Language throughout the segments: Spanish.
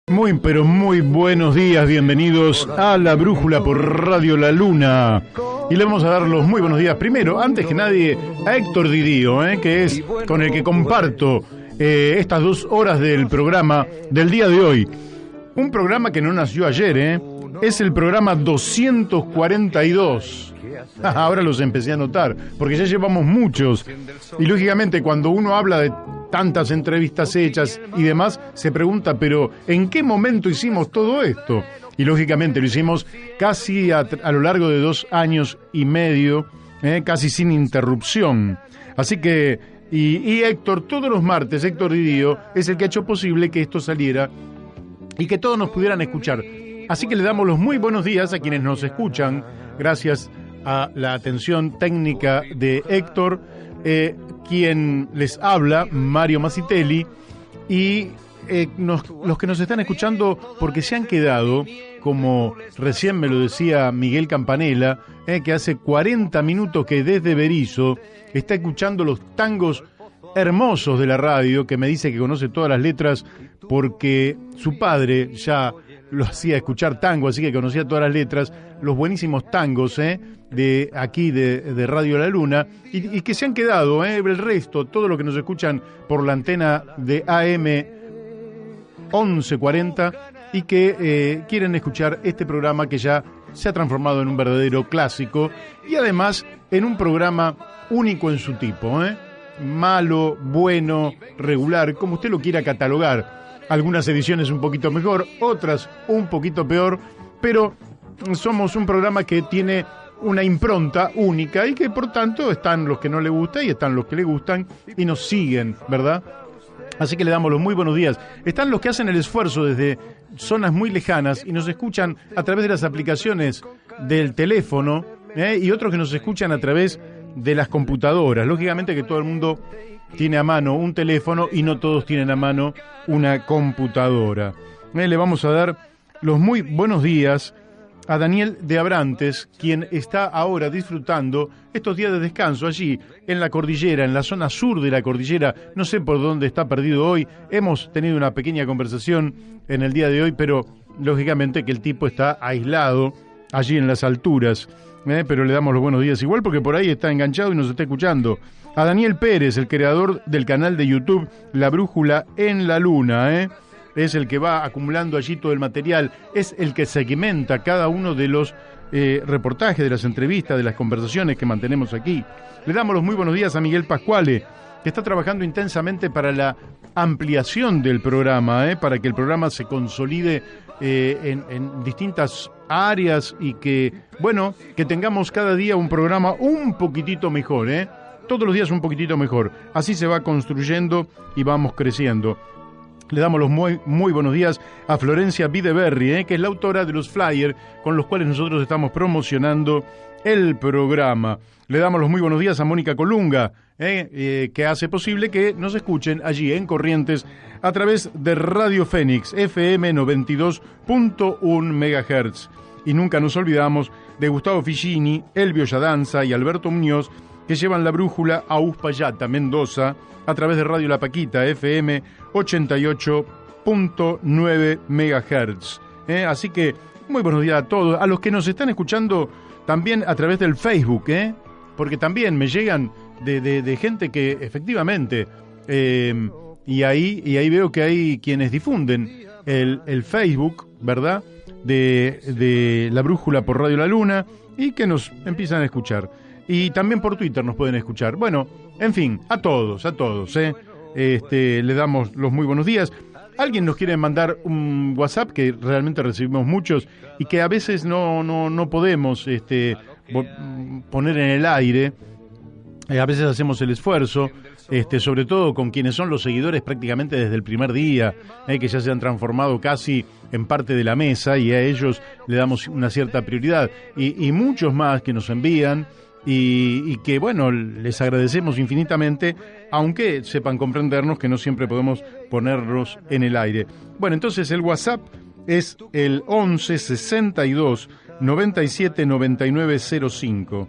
Muy, pero muy buenos días, bienvenidos a La Brújula por Radio La Luna. Y le vamos a dar los muy buenos días primero, antes que nadie, a Héctor Didío, que es con el que comparto estas 2 horas del programa del día de hoy. Un programa que no nació ayer, es el programa 242. Ahora los empecé a notar, porque ya llevamos muchos. Y lógicamente cuando uno habla de tantas entrevistas hechas y demás, se pregunta, pero ¿en qué momento hicimos todo esto? Y lógicamente lo hicimos casi a lo largo de 2 años y medio, casi sin interrupción. Así que, y Héctor, todos los martes, Héctor Didío es el que ha hecho posible que esto saliera y que todos nos pudieran escuchar. Así que le damos los muy buenos días a quienes nos escuchan, gracias a la atención técnica de Héctor, quien les habla, Mario Masitelli, y los que nos están escuchando porque se han quedado, como recién me lo decía Miguel Campanella, que hace 40 minutos que desde Berizo está escuchando los tangos hermosos de la radio, que me dice que conoce todas las letras porque su padre ya lo hacía escuchar tango, así que conocía todas las letras, los buenísimos tangos de aquí de Radio La Luna, y que se han quedado, el resto, todo lo que nos escuchan por la antena de AM 1140 y que quieren escuchar este programa que ya se ha transformado en un verdadero clásico y además en un programa único en su tipo, malo, bueno, regular, como usted lo quiera catalogar. Algunas ediciones un poquito mejor, otras un poquito peor, pero somos un programa que tiene una impronta única y que por tanto están los que no le gustan y están los que le gustan y nos siguen, ¿verdad? Así que le damos los muy buenos días. Están los que hacen el esfuerzo desde zonas muy lejanas y nos escuchan a través de las aplicaciones del teléfono, y otros que nos escuchan a través de las computadoras. Lógicamente que todo el mundo tiene a mano un teléfono y no todos tienen a mano una computadora. Le vamos a dar los muy buenos días a Daniel de Abrantes, quien está ahora disfrutando estos días de descanso allí en la cordillera, en la zona sur de la cordillera. No sé por dónde está perdido hoy. Hemos tenido una pequeña conversación en el día de hoy, pero lógicamente que el tipo está aislado allí en las alturas. Pero le damos los buenos días igual porque por ahí está enganchado y nos está escuchando. A Daniel Pérez, el creador del canal de YouTube La Brújula en la Luna, es el que va acumulando allí todo el material, es el que segmenta cada uno de los reportajes, de las entrevistas, de las conversaciones que mantenemos aquí. Le damos los muy buenos días a Miguel Pascuale, que está trabajando intensamente para la ampliación del programa, para que el programa se consolide en distintas áreas y que, bueno, que tengamos cada día un programa un poquitito mejor, todos los días un poquitito mejor. Así se va construyendo y vamos creciendo. Le damos los muy, muy buenos días a Florencia Videberry, que es la autora de los flyers con los cuales nosotros estamos promocionando el programa. Le damos los muy buenos días a Mónica Colunga, que hace posible que nos escuchen allí en Corrientes a través de Radio Fénix, FM 92.1 MHz. Y nunca nos olvidamos de Gustavo Figini, Elvio Yadanza y Alberto Muñoz, que llevan la brújula a Uspallata, Mendoza, a través de Radio La Paquita, FM 88.9 MHz. Así que muy buenos días a todos, a los que nos están escuchando también a través del Facebook, porque también me llegan de gente que efectivamente, y ahí veo que hay quienes difunden el Facebook, ¿verdad?, de La Brújula por Radio La Luna y que nos empiezan a escuchar. Y también por Twitter nos pueden escuchar. Bueno, en fin, a todos, le damos los muy buenos días. Alguien nos quiere mandar un WhatsApp, que realmente recibimos muchos y que a veces no podemos poner en el aire. A veces hacemos el esfuerzo, sobre todo con quienes son los seguidores prácticamente desde el primer día, que ya se han transformado casi en parte de la mesa y a ellos le damos una cierta prioridad. Y muchos más que nos envían. Y que, bueno, les agradecemos infinitamente, aunque sepan comprendernos que no siempre podemos ponerlos en el aire. Bueno, entonces el WhatsApp es el 11 62 97 99 05.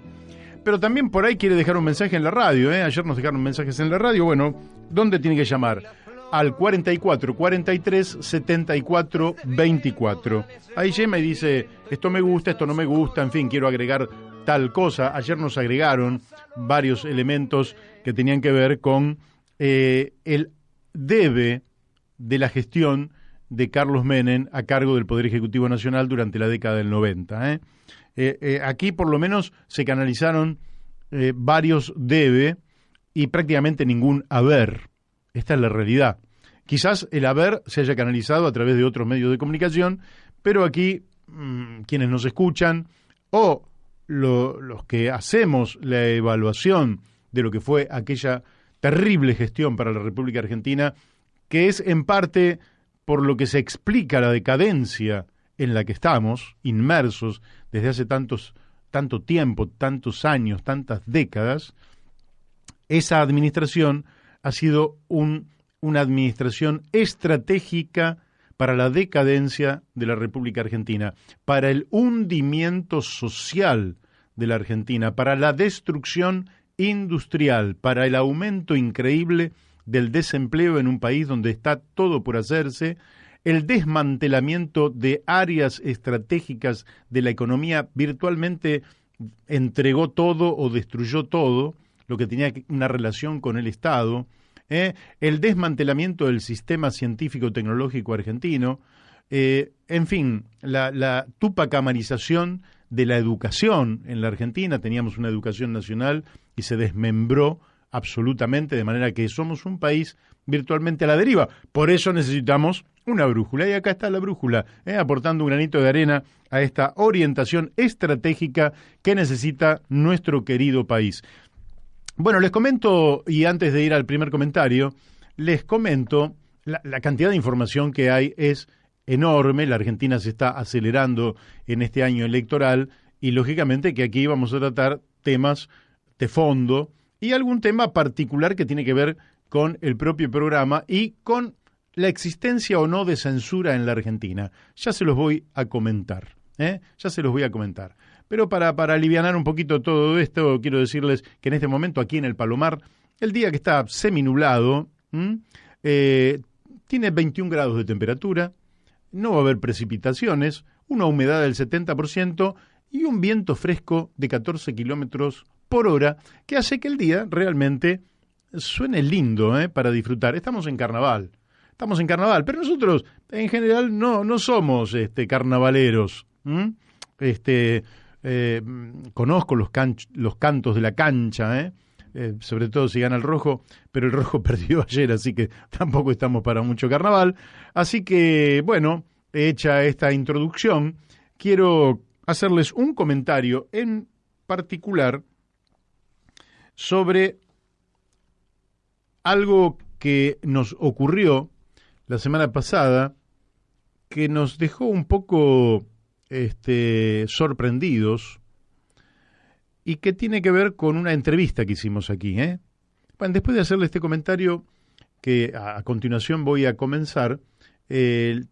Pero también por ahí quiere dejar un mensaje en la radio, Ayer nos dejaron mensajes en la radio. Bueno, ¿dónde tiene que llamar? al 44 43 74 24. Ahí llama y dice, esto me gusta, esto no me gusta, en fin, quiero agregar tal cosa. Ayer nos agregaron varios elementos que tenían que ver con el debe de la gestión de Carlos Menem a cargo del Poder Ejecutivo Nacional durante la década del 90. Aquí por lo menos se canalizaron varios debe y prácticamente ningún haber. Esta es la realidad. Quizás el haber se haya canalizado a través de otros medios de comunicación, pero aquí quienes nos escuchan o los que hacemos la evaluación de lo que fue aquella terrible gestión para la República Argentina, que es en parte por lo que se explica la decadencia en la que estamos inmersos desde hace tanto tiempo, tantos años, tantas décadas. Esa administración ha sido una administración estratégica para la decadencia de la República Argentina, para el hundimiento social de la Argentina, para la destrucción industrial, para el aumento increíble del desempleo en un país donde está todo por hacerse, el desmantelamiento de áreas estratégicas de la economía, virtualmente entregó todo o destruyó todo lo que tenía una relación con el Estado, el desmantelamiento del sistema científico-tecnológico argentino, en fin, la tupacamarización de la educación en la Argentina. Teníamos una educación nacional y se desmembró absolutamente, de manera que somos un país virtualmente a la deriva. Por eso necesitamos una brújula, y acá está la brújula, aportando un granito de arena a esta orientación estratégica que necesita nuestro querido país. Bueno, les comento, y antes de ir al primer comentario, les comento, la cantidad de información que hay es enorme. La Argentina se está acelerando en este año electoral y lógicamente que aquí vamos a tratar temas de fondo y algún tema particular que tiene que ver con el propio programa y con la existencia o no de censura en la Argentina. Ya se los voy a comentar, ya se los voy a comentar. Pero para alivianar un poquito todo esto, quiero decirles que en este momento aquí en el Palomar, el día que está seminublado, tiene 21 grados de temperatura, no va a haber precipitaciones, una humedad del 70% y un viento fresco de 14 kilómetros por hora, que hace que el día realmente suene lindo para disfrutar. Estamos en carnaval, pero nosotros en general no somos carnavaleros. Conozco los cantos de la cancha, sobre todo si gana el rojo, pero el rojo perdió ayer, así que tampoco estamos para mucho carnaval. Así que, bueno, hecha esta introducción, quiero hacerles un comentario en particular sobre algo que nos ocurrió la semana pasada, que nos dejó un poco sorprendidos y que tiene que ver con una entrevista que hicimos aquí. Bueno, después de hacerle este comentario, que a continuación voy a comenzar,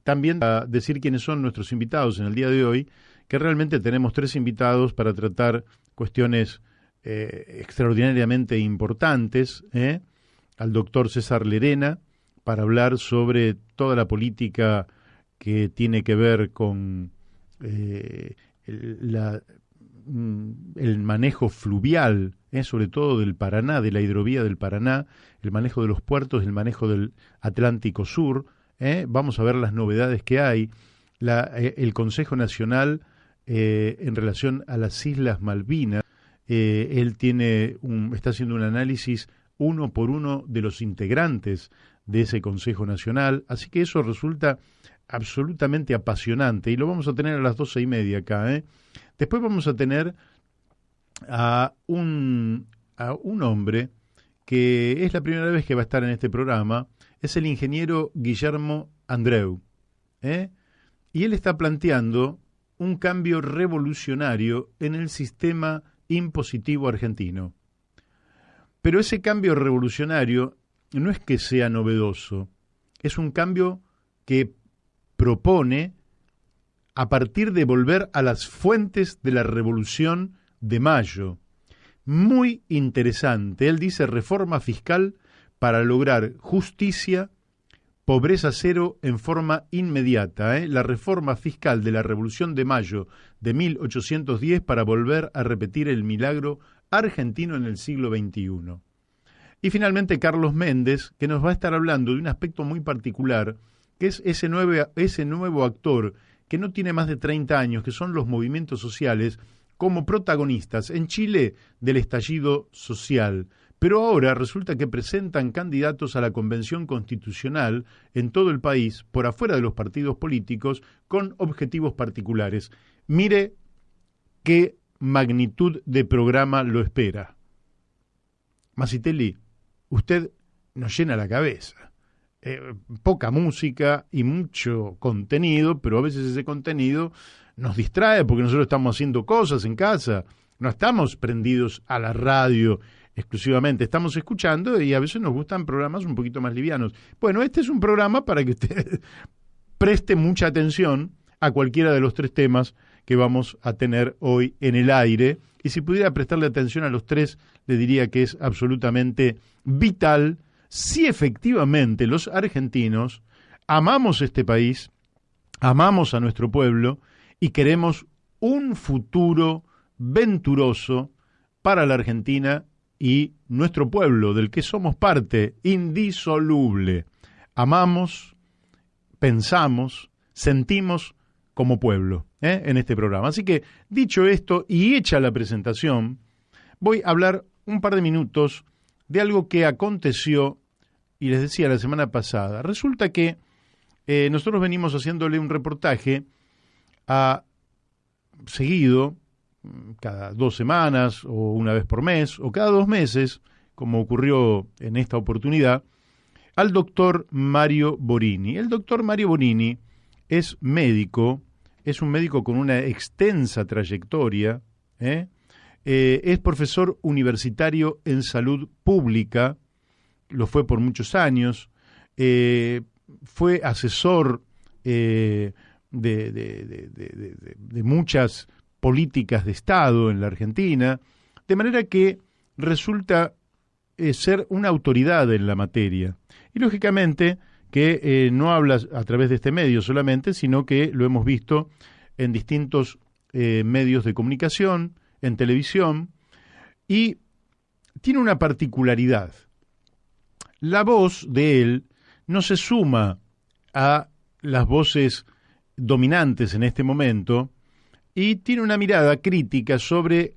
también a decir quiénes son nuestros invitados en el día de hoy, que realmente tenemos 3 invitados para tratar cuestiones extraordinariamente importantes, al doctor César Lerena, para hablar sobre toda la política que tiene que ver con el manejo fluvial, sobre todo del Paraná, de la hidrovía del Paraná, el manejo de los puertos, el manejo del Atlántico Sur. Vamos a ver las novedades que hay. El Consejo Nacional en relación a las Islas Malvinas, él está haciendo un análisis uno por uno de los integrantes de ese Consejo Nacional, así que eso resulta absolutamente apasionante y lo vamos a tener a las 12:30 acá. Después vamos a tener a un hombre que es la primera vez que va a estar en este programa, es el ingeniero Guillermo Andreu, y él está planteando un cambio revolucionario en el sistema impositivo argentino. Pero ese cambio revolucionario no es que sea novedoso, es un cambio que propone a partir de volver a las fuentes de la Revolución de Mayo. Muy interesante. Él dice reforma fiscal para lograr justicia, pobreza cero en forma inmediata, la reforma fiscal de la Revolución de Mayo de 1810 para volver a repetir el milagro argentino en el siglo XXI. Y finalmente Carlos Méndez, que nos va a estar hablando de un aspecto muy particular, que es ese nuevo actor que no tiene más de 30 años, que son los movimientos sociales como protagonistas en Chile del estallido social. Pero ahora resulta que presentan candidatos a la Convención Constitucional en todo el país, por afuera de los partidos políticos, con objetivos particulares. Mire qué magnitud de programa lo espera. Masitelli, usted nos llena la cabeza. Poca música y mucho contenido, pero a veces ese contenido nos distrae porque nosotros estamos haciendo cosas en casa, no estamos prendidos a la radio exclusivamente, estamos escuchando y a veces nos gustan programas un poquito más livianos. Bueno, este es un programa para que usted preste mucha atención a cualquiera de los 3 temas que vamos a tener hoy en el aire, y si pudiera prestarle atención a los 3, le diría que es absolutamente vital si efectivamente los argentinos amamos este país, amamos a nuestro pueblo y queremos un futuro venturoso para la Argentina y nuestro pueblo, del que somos parte indisoluble. Amamos, pensamos, sentimos como pueblo en este programa. Así que, dicho esto y hecha la presentación, voy a hablar un par de minutos de algo que aconteció, y les decía la semana pasada. Resulta que nosotros venimos haciéndole un reportaje seguido, cada 2 semanas, o una vez por mes, o cada 2 meses, como ocurrió en esta oportunidad, al doctor Mario Borini. El doctor Mario Borini es médico, es un médico con una extensa trayectoria, es profesor universitario en salud pública, lo fue por muchos años, fue asesor de muchas políticas de Estado en la Argentina, de manera que resulta ser una autoridad en la materia. Y lógicamente que no habla a través de este medio solamente, sino que lo hemos visto en distintos medios de comunicación, en televisión, y tiene una particularidad. La voz de él no se suma a las voces dominantes en este momento y tiene una mirada crítica sobre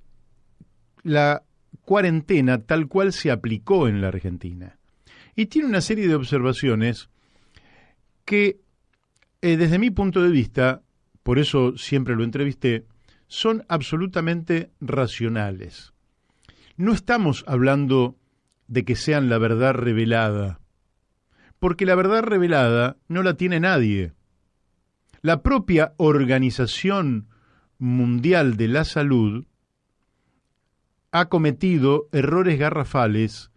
la cuarentena tal cual se aplicó en la Argentina. Y tiene una serie de observaciones que, desde mi punto de vista, por eso siempre lo entrevisté, son absolutamente racionales. No estamos hablando de que sean la verdad revelada, porque la verdad revelada no la tiene nadie. La propia Organización Mundial de la Salud ha cometido errores garrafales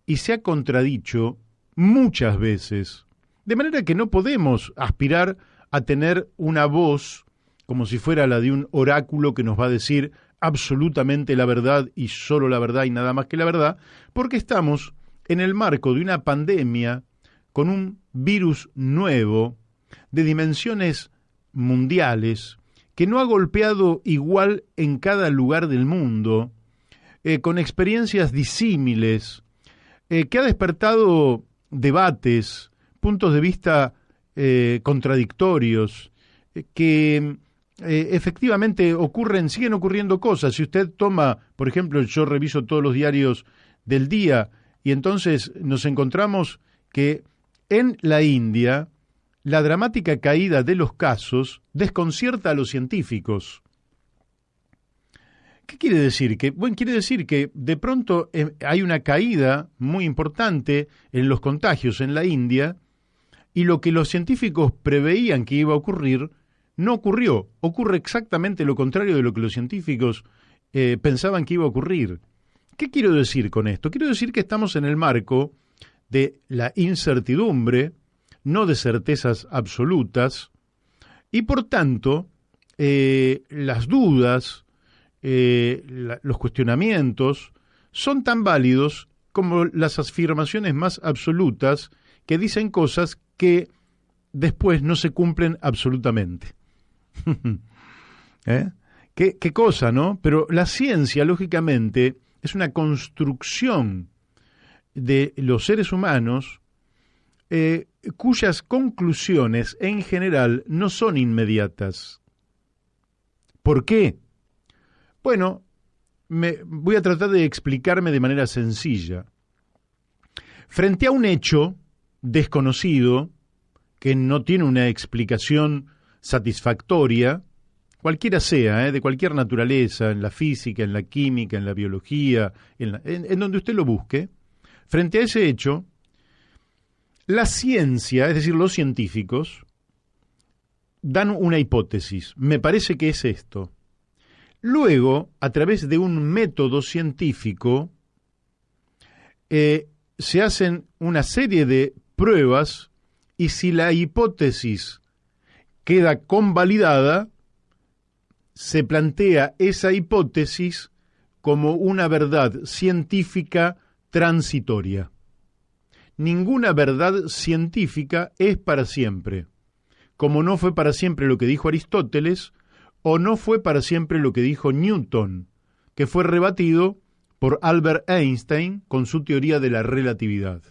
y se ha contradicho muchas veces, de manera que no podemos aspirar a tener una voz como si fuera la de un oráculo que nos va a decir absolutamente la verdad y solo la verdad y nada más que la verdad, porque estamos en el marco de una pandemia con un virus nuevo de dimensiones mundiales que no ha golpeado igual en cada lugar del mundo, con experiencias disímiles, que ha despertado debates, puntos de vista contradictorios, que efectivamente siguen ocurriendo cosas. Si usted toma, por ejemplo, yo reviso todos los diarios del día y entonces nos encontramos que en la India la dramática caída de los casos desconcierta a los científicos. ¿Qué quiere decir? Quiere decir que de pronto hay una caída muy importante en los contagios en la India y lo que los científicos preveían que iba a ocurrir no ocurrió. Ocurre exactamente lo contrario de lo que los científicos pensaban que iba a ocurrir. ¿Qué quiero decir con esto? Quiero decir que estamos en el marco de la incertidumbre, no de certezas absolutas, y por tanto las dudas, los cuestionamientos son tan válidos como las afirmaciones más absolutas que dicen cosas que después no se cumplen absolutamente. ¿Eh? ¿Qué cosa, no? Pero la ciencia, lógicamente, es una construcción de los seres humanos cuyas conclusiones, en general, no son inmediatas. ¿Por qué? Bueno, voy a tratar de explicarme de manera sencilla. Frente a un hecho desconocido, que no tiene una explicación satisfactoria, cualquiera sea, de cualquier naturaleza, en la física, en la química, en la biología, en donde usted lo busque, frente a ese hecho, la ciencia, es decir, los científicos, dan una hipótesis. Me parece que es esto. Luego, a través de un método científico, se hacen una serie de pruebas y si la hipótesis queda convalidada, se plantea esa hipótesis como una verdad científica transitoria. Ninguna verdad científica es para siempre, como no fue para siempre lo que dijo Aristóteles, o no fue para siempre lo que dijo Newton, que fue rebatido por Albert Einstein con su teoría de la relatividad.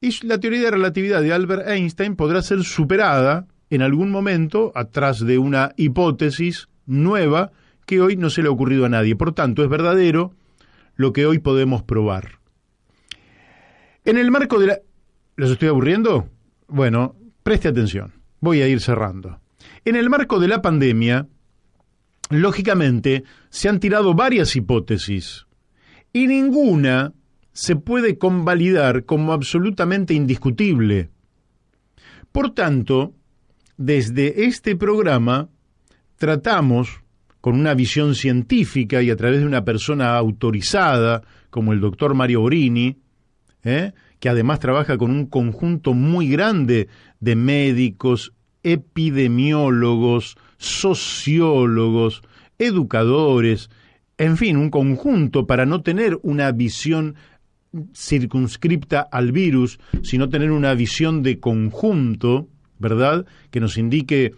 Y la teoría de relatividad de Albert Einstein podrá ser superada en algún momento atrás de una hipótesis nueva que hoy no se le ha ocurrido a nadie. Por tanto, es verdadero lo que hoy podemos probar. En el marco de la... ¿Los estoy aburriendo? Bueno, preste atención. Voy a ir cerrando. En el marco de la pandemia, lógicamente, se han tirado varias hipótesis y ninguna se puede convalidar como absolutamente indiscutible. Por tanto, desde este programa tratamos, con una visión científica y a través de una persona autorizada, como el doctor Mario Borini, que además trabaja con un conjunto muy grande de médicos, epidemiólogos, sociólogos, educadores, en fin, un conjunto para no tener una visión circunscripta al virus, sino tener una visión de conjunto, ¿verdad?, que nos indique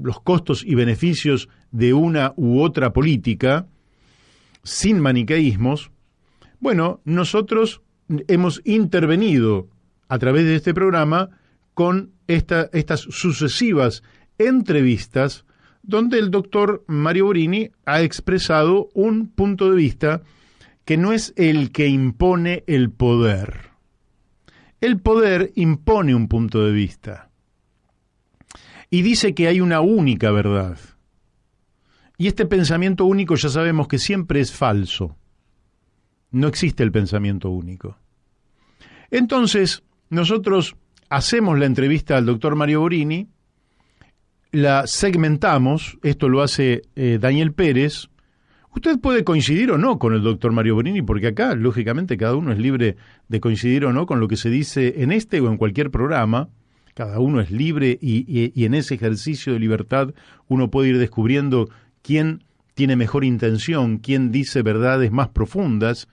los costos y beneficios de una u otra política, sin maniqueísmos. Bueno, nosotros hemos intervenido a través de este programa con estas sucesivas entrevistas donde el doctor Mario Borini ha expresado un punto de vista que no es el que impone el poder. El poder impone un punto de vista y dice que hay una única verdad. Y este pensamiento único ya sabemos que siempre es falso. No existe el pensamiento único. Entonces, nosotros hacemos la entrevista al doctor Mario Borini, la segmentamos, esto lo hace Daniel Pérez. Usted puede coincidir o no con el doctor Mario Borini, porque acá, lógicamente, cada uno es libre de coincidir o no con lo que se dice en este o en cualquier programa. Cada uno es libre y en ese ejercicio de libertad uno puede ir descubriendo quién tiene mejor intención, quién dice verdades más profundas,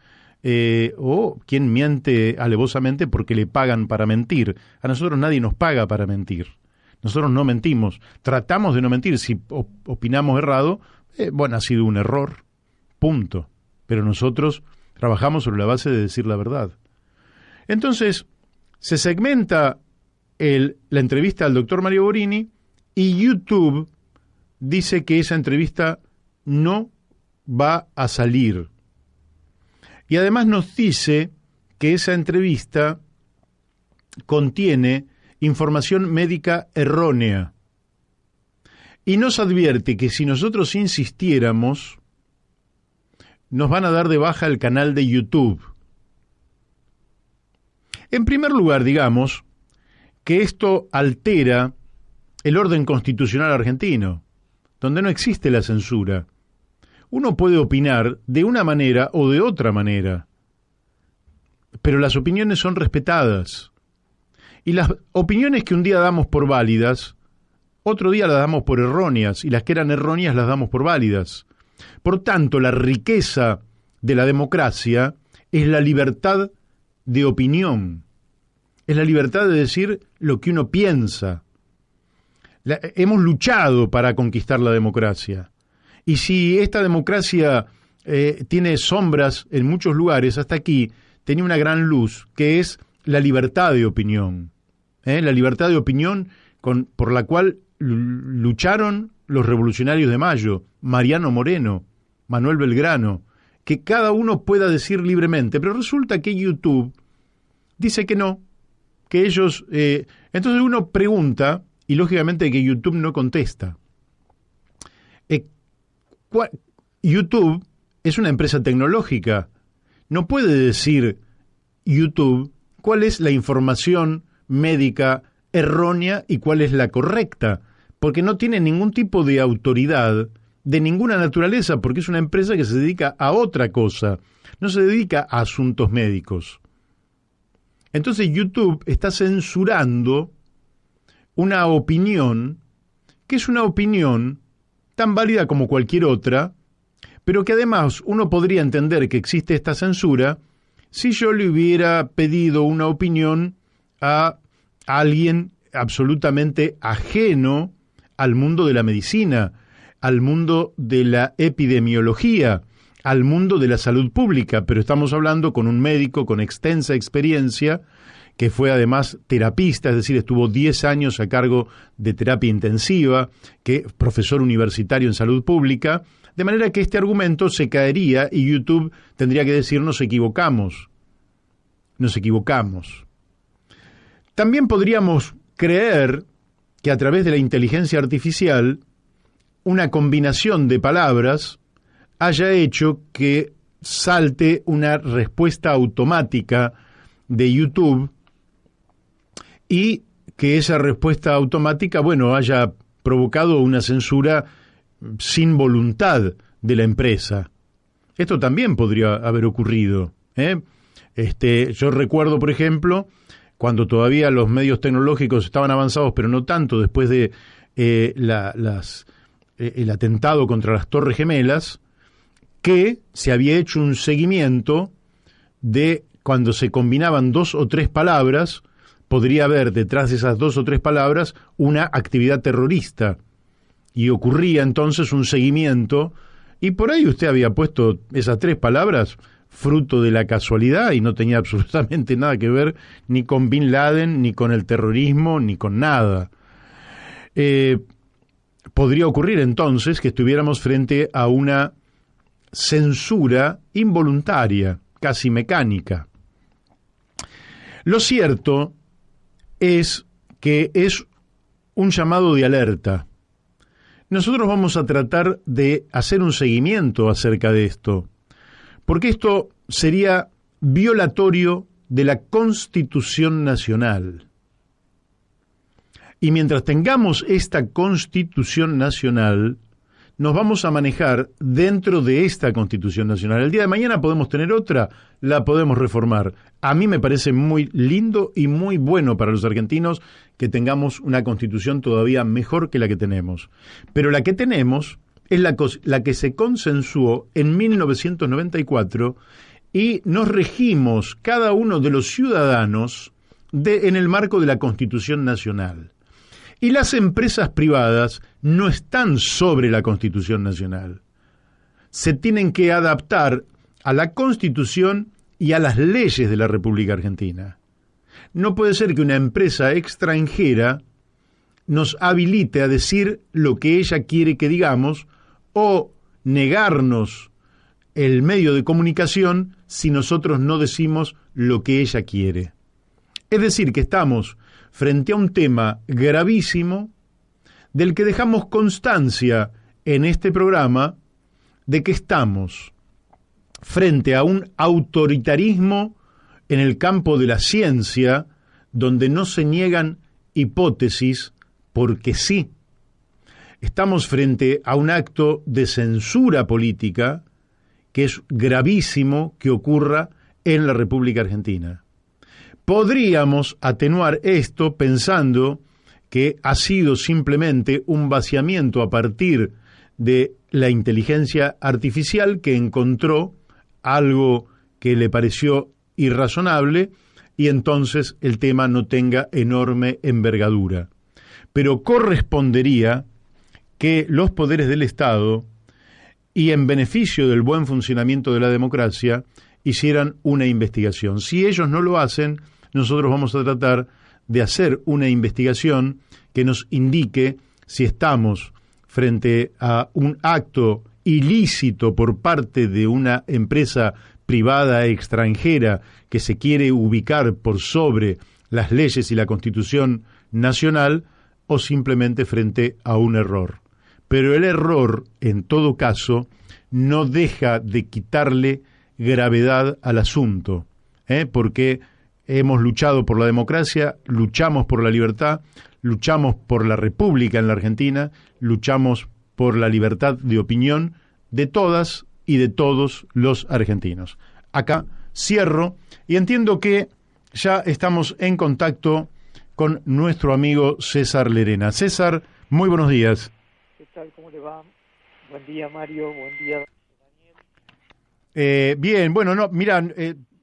o quién miente alevosamente porque le pagan para mentir. A nosotros nadie nos paga para mentir. Nosotros no mentimos. Tratamos de no mentir. Si opinamos errado, bueno, ha sido un error. Punto. Pero nosotros trabajamos sobre la base de decir la verdad. Entonces, se segmenta la entrevista al doctor Mario Borini y YouTube dice que esa entrevista no va a salir. Y además nos dice que esa entrevista contiene información médica errónea. Y nos advierte que si nosotros insistiéramos, nos van a dar de baja el canal de YouTube. En primer lugar, digamos que esto altera el orden constitucional argentino, donde no existe la censura. Uno puede opinar de una manera o de otra manera, pero las opiniones son respetadas. Y las opiniones que un día damos por válidas, otro día las damos por erróneas, y las que eran erróneas las damos por válidas. Por tanto, la riqueza de la democracia es la libertad de opinión, es la libertad de decir lo que uno piensa. Hemos luchado para conquistar la democracia. Y si esta democracia tiene sombras en muchos lugares, hasta aquí tenía una gran luz, que es la libertad de opinión. La libertad de opinión por la cual lucharon los revolucionarios de Mayo, Mariano Moreno, Manuel Belgrano, que cada uno pueda decir libremente. Pero resulta que YouTube dice que no, que ellos... entonces uno pregunta, y lógicamente que YouTube no contesta. YouTube es una empresa tecnológica. No puede decir YouTube cuál es la información médica errónea y cuál es la correcta, porque no tiene ningún tipo de autoridad de ninguna naturaleza, porque es una empresa que se dedica a otra cosa, no se dedica a asuntos médicos. Entonces YouTube está censurando una opinión que es una opinión tan válida como cualquier otra, pero que además uno podría entender que existe esta censura si yo le hubiera pedido una opinión a alguien absolutamente ajeno al mundo de la medicina, al mundo de la epidemiología, al mundo de la salud pública, pero estamos hablando con un médico con extensa experiencia, que fue además terapista, es decir, estuvo 10 años a cargo de terapia intensiva, que profesor universitario en salud pública, de manera que este argumento se caería y YouTube tendría que decir nos equivocamos. También podríamos creer que a través de la inteligencia artificial, una combinación de palabras haya hecho que salte una respuesta automática de YouTube y que esa respuesta automática, haya provocado una censura sin voluntad de la empresa. Esto también podría haber ocurrido. Yo recuerdo, por ejemplo, cuando todavía los medios tecnológicos estaban avanzados, pero no tanto, después de el atentado contra las Torres Gemelas, que se había hecho un seguimiento de cuando se combinaban 2 o 3 palabras, podría haber detrás de esas 2 o 3 palabras una actividad terrorista. Y ocurría entonces un seguimiento, y por ahí usted había puesto esas 3 palabras fruto de la casualidad y no tenía absolutamente nada que ver ni con Bin Laden, ni con el terrorismo, ni con nada. Podría ocurrir entonces que estuviéramos frente a una censura involuntaria, casi mecánica. Lo cierto es que es un llamado de alerta. Nosotros vamos a tratar de hacer un seguimiento acerca de esto, porque esto sería violatorio de la Constitución Nacional. Y mientras tengamos esta Constitución Nacional, nos vamos a manejar dentro de esta Constitución Nacional. El día de mañana podemos tener otra, la podemos reformar. A mí me parece muy lindo y muy bueno para los argentinos que tengamos una Constitución todavía mejor que la que tenemos. Pero la que tenemos es la que se consensuó en 1994 y nos regimos cada uno de los ciudadanos en el marco de la Constitución Nacional. Y las empresas privadas no están sobre la Constitución Nacional. Se tienen que adaptar a la Constitución y a las leyes de la República Argentina. No puede ser que una empresa extranjera nos habilite a decir lo que ella quiere que digamos o negarnos el medio de comunicación si nosotros no decimos lo que ella quiere. Es decir, que estamos frente a un tema gravísimo del que dejamos constancia en este programa de que estamos frente a un autoritarismo en el campo de la ciencia donde no se niegan hipótesis porque sí. Estamos frente a un acto de censura política que es gravísimo que ocurra en la República Argentina. Podríamos atenuar esto pensando que ha sido simplemente un vaciamiento a partir de la inteligencia artificial que encontró algo que le pareció irrazonable y entonces el tema no tenga enorme envergadura. Pero correspondería que los poderes del Estado, y en beneficio del buen funcionamiento de la democracia, hicieran una investigación. Si ellos no lo hacen, nosotros vamos a tratar de hacer una investigación que nos indique si estamos frente a un acto ilícito por parte de una empresa privada extranjera que se quiere ubicar por sobre las leyes y la Constitución nacional, o simplemente frente a un error. Pero el error, en todo caso, no deja de quitarle gravedad al asunto, porque hemos luchado por la democracia, luchamos por la libertad, luchamos por la república en la Argentina, luchamos por la libertad de opinión de todas y de todos los argentinos. Acá cierro y entiendo que ya estamos en contacto con nuestro amigo César Lerena. César, muy buenos días. ¿Qué tal? ¿Cómo le va? Buen día, Mario. Buen día, Daniel. Bien, bueno, no, mira,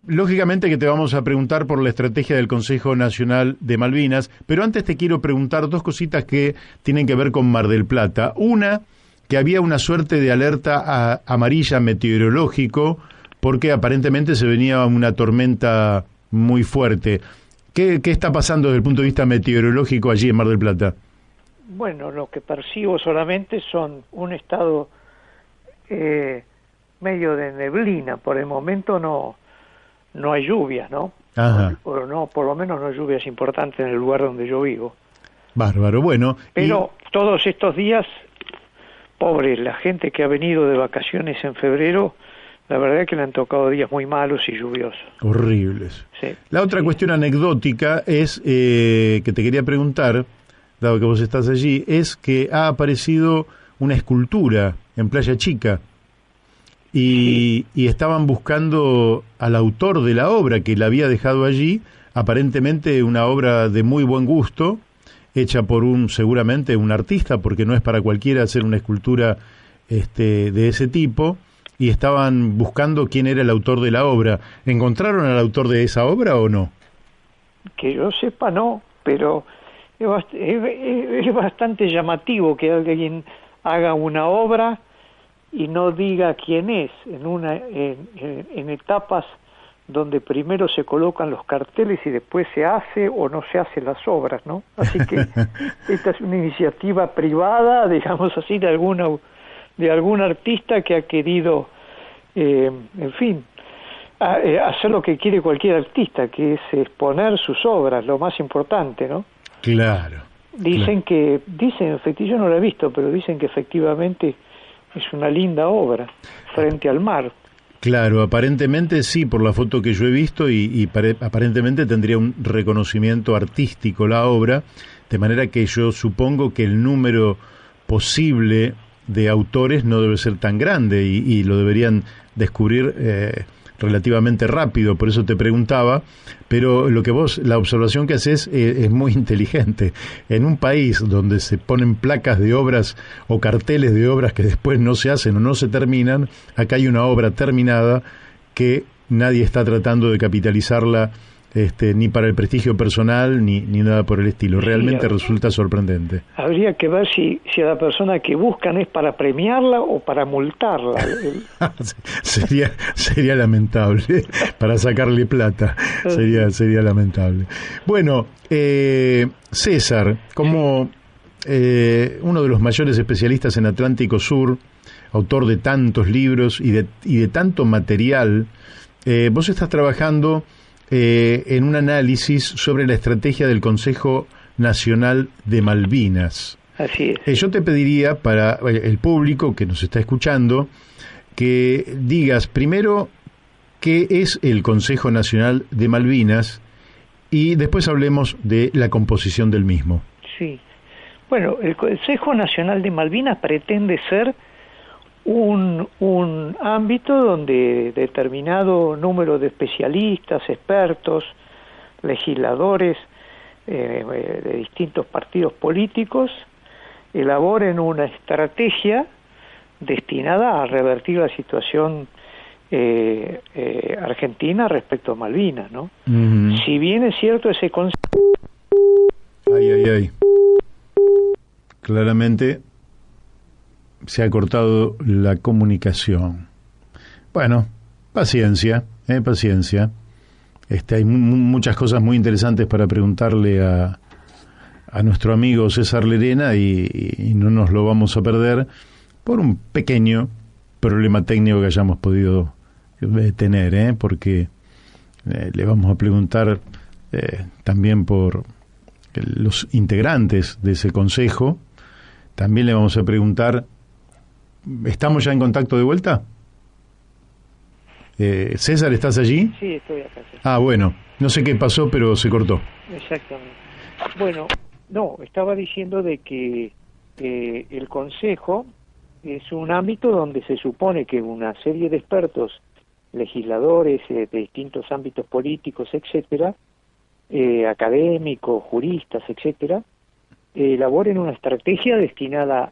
lógicamente que te vamos a preguntar por la estrategia del Consejo Nacional de Malvinas, pero antes te quiero preguntar dos cositas que tienen que ver con Mar del Plata. Una, que había una suerte de alerta amarilla meteorológico porque aparentemente se venía una tormenta muy fuerte. ¿Qué está pasando desde el punto de vista meteorológico allí en Mar del Plata? Bueno, lo que percibo solamente son un estado medio de neblina. Por el momento no hay lluvias, ¿no? Ajá. Por lo menos no hay lluvias importantes en el lugar donde yo vivo. Bárbaro, bueno. Pero todos estos días, pobre, la gente que ha venido de vacaciones en febrero, la verdad es que le han tocado días muy malos y lluviosos. Horribles. Sí, la otra cuestión anecdótica es que te quería preguntar, dado que vos estás allí, es que ha aparecido una escultura en Playa Chica y estaban buscando al autor de la obra que la había dejado allí, aparentemente una obra de muy buen gusto, hecha por seguramente un artista, porque no es para cualquiera hacer una escultura de ese tipo, y estaban buscando quién era el autor de la obra. ¿Encontraron al autor de esa obra o no? Que yo sepa no, pero es bastante llamativo que alguien haga una obra y no diga quién es, en etapas donde primero se colocan los carteles y después se hace o no se hace las obras, ¿no? Así que esta es una iniciativa privada, digamos así, de algún artista que ha querido, en fin, hacer lo que quiere cualquier artista, que es exponer sus obras, lo más importante, ¿no? Claro. Dicen, efectivamente, yo no lo he visto, pero dicen que efectivamente es una linda obra, frente al mar. Claro, aparentemente sí, por la foto que yo he visto, y aparentemente tendría un reconocimiento artístico la obra, de manera que yo supongo que el número posible de autores no debe ser tan grande y lo deberían descubrir relativamente rápido, por eso te preguntaba, pero la observación que haces es muy inteligente. En un país donde se ponen placas de obras o carteles de obras que después no se hacen o no se terminan, acá hay una obra terminada que nadie está tratando de capitalizarla ni para el prestigio personal ni nada por el estilo. Realmente resulta sorprendente. Habría que ver si a la persona que buscan es para premiarla o para multarla. sería lamentable, para sacarle plata, sería lamentable. Bueno, César, como uno de los mayores especialistas en Atlántico Sur, autor de tantos libros y de tanto material, vos estás trabajando en un análisis sobre la estrategia del Consejo Nacional de Malvinas. Así es. Yo te pediría, para el público que nos está escuchando, que digas primero qué es el Consejo Nacional de Malvinas y después hablemos de la composición del mismo. Sí. Bueno, el Consejo Nacional de Malvinas pretende ser un ámbito donde determinado número de especialistas, expertos, legisladores de distintos partidos políticos elaboren una estrategia destinada a revertir la situación Argentina respecto a Malvinas, ¿no? Ujú. Si bien es cierto ese concepto... Ay, ay, ay. Claramente se ha cortado la comunicación. Bueno, paciencia, paciencia. Hay muchas cosas muy interesantes para preguntarle a nuestro amigo César Lerena y no nos lo vamos a perder por un pequeño problema técnico que hayamos podido tener, porque le vamos a preguntar también por los integrantes de ese consejo. También le vamos a preguntar, ¿estamos ya en contacto de vuelta? César, ¿estás allí? Sí, estoy acá. Sí. Ah, bueno, no sé qué pasó, pero se cortó. Exactamente. Bueno, no, estaba diciendo de que el Consejo es un ámbito donde se supone que una serie de expertos, legisladores de distintos ámbitos políticos, etcétera, académicos, juristas, etcétera, elaboren una estrategia destinada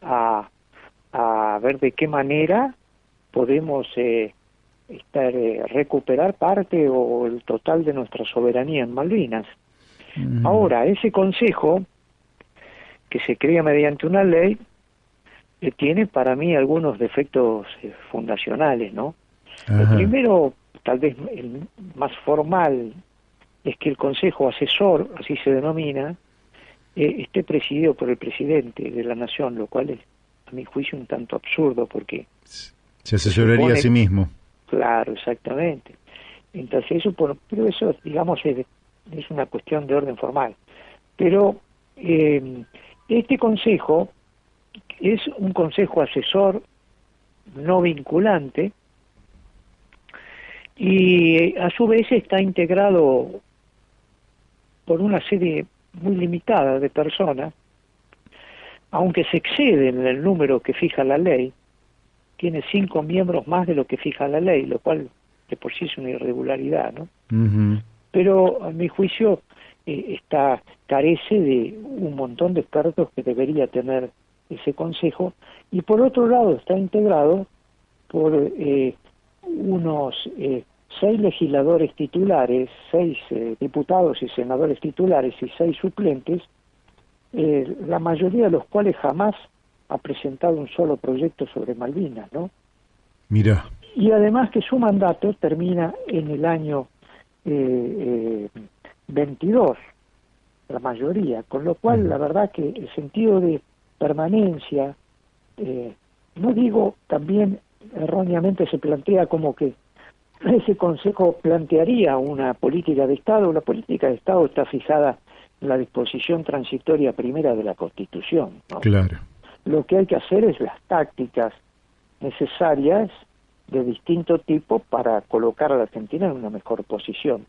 a ver de qué manera podemos recuperar parte o el total de nuestra soberanía en Malvinas. Ahora, ese consejo, que se crea mediante una ley, tiene para mí algunos defectos fundacionales, ¿no? Ajá. El primero, tal vez el más formal, es que el consejo asesor, así se denomina, esté presidido por el presidente de la nación, lo cual es, a mi juicio, un tanto absurdo, porque se asesoraría a sí mismo. Claro, exactamente. Entonces eso, pero eso, digamos, es una cuestión de orden formal. Pero este consejo es un consejo asesor no vinculante y a su vez está integrado por una serie muy limitada de personas, aunque se excede en el número que fija la ley. Tiene 5 miembros más de lo que fija la ley, lo cual de por sí es una irregularidad, ¿no? Uh-huh. Pero a mi juicio carece de un montón de expertos que debería tener ese consejo, y por otro lado está integrado por unos 6 legisladores titulares, 6 diputados y senadores titulares y 6 suplentes, la mayoría de los cuales jamás ha presentado un solo proyecto sobre Malvinas, ¿no? Mira. Y además que su mandato termina en el año 22, la mayoría, con lo cual la verdad que el sentido de permanencia, no digo, también erróneamente se plantea como que ese consejo plantearía una política de Estado. La política de Estado está fijada en la disposición transitoria primera de la Constitución, ¿no? Claro. Lo que hay que hacer es las tácticas necesarias de distinto tipo para colocar a la Argentina en una mejor posición.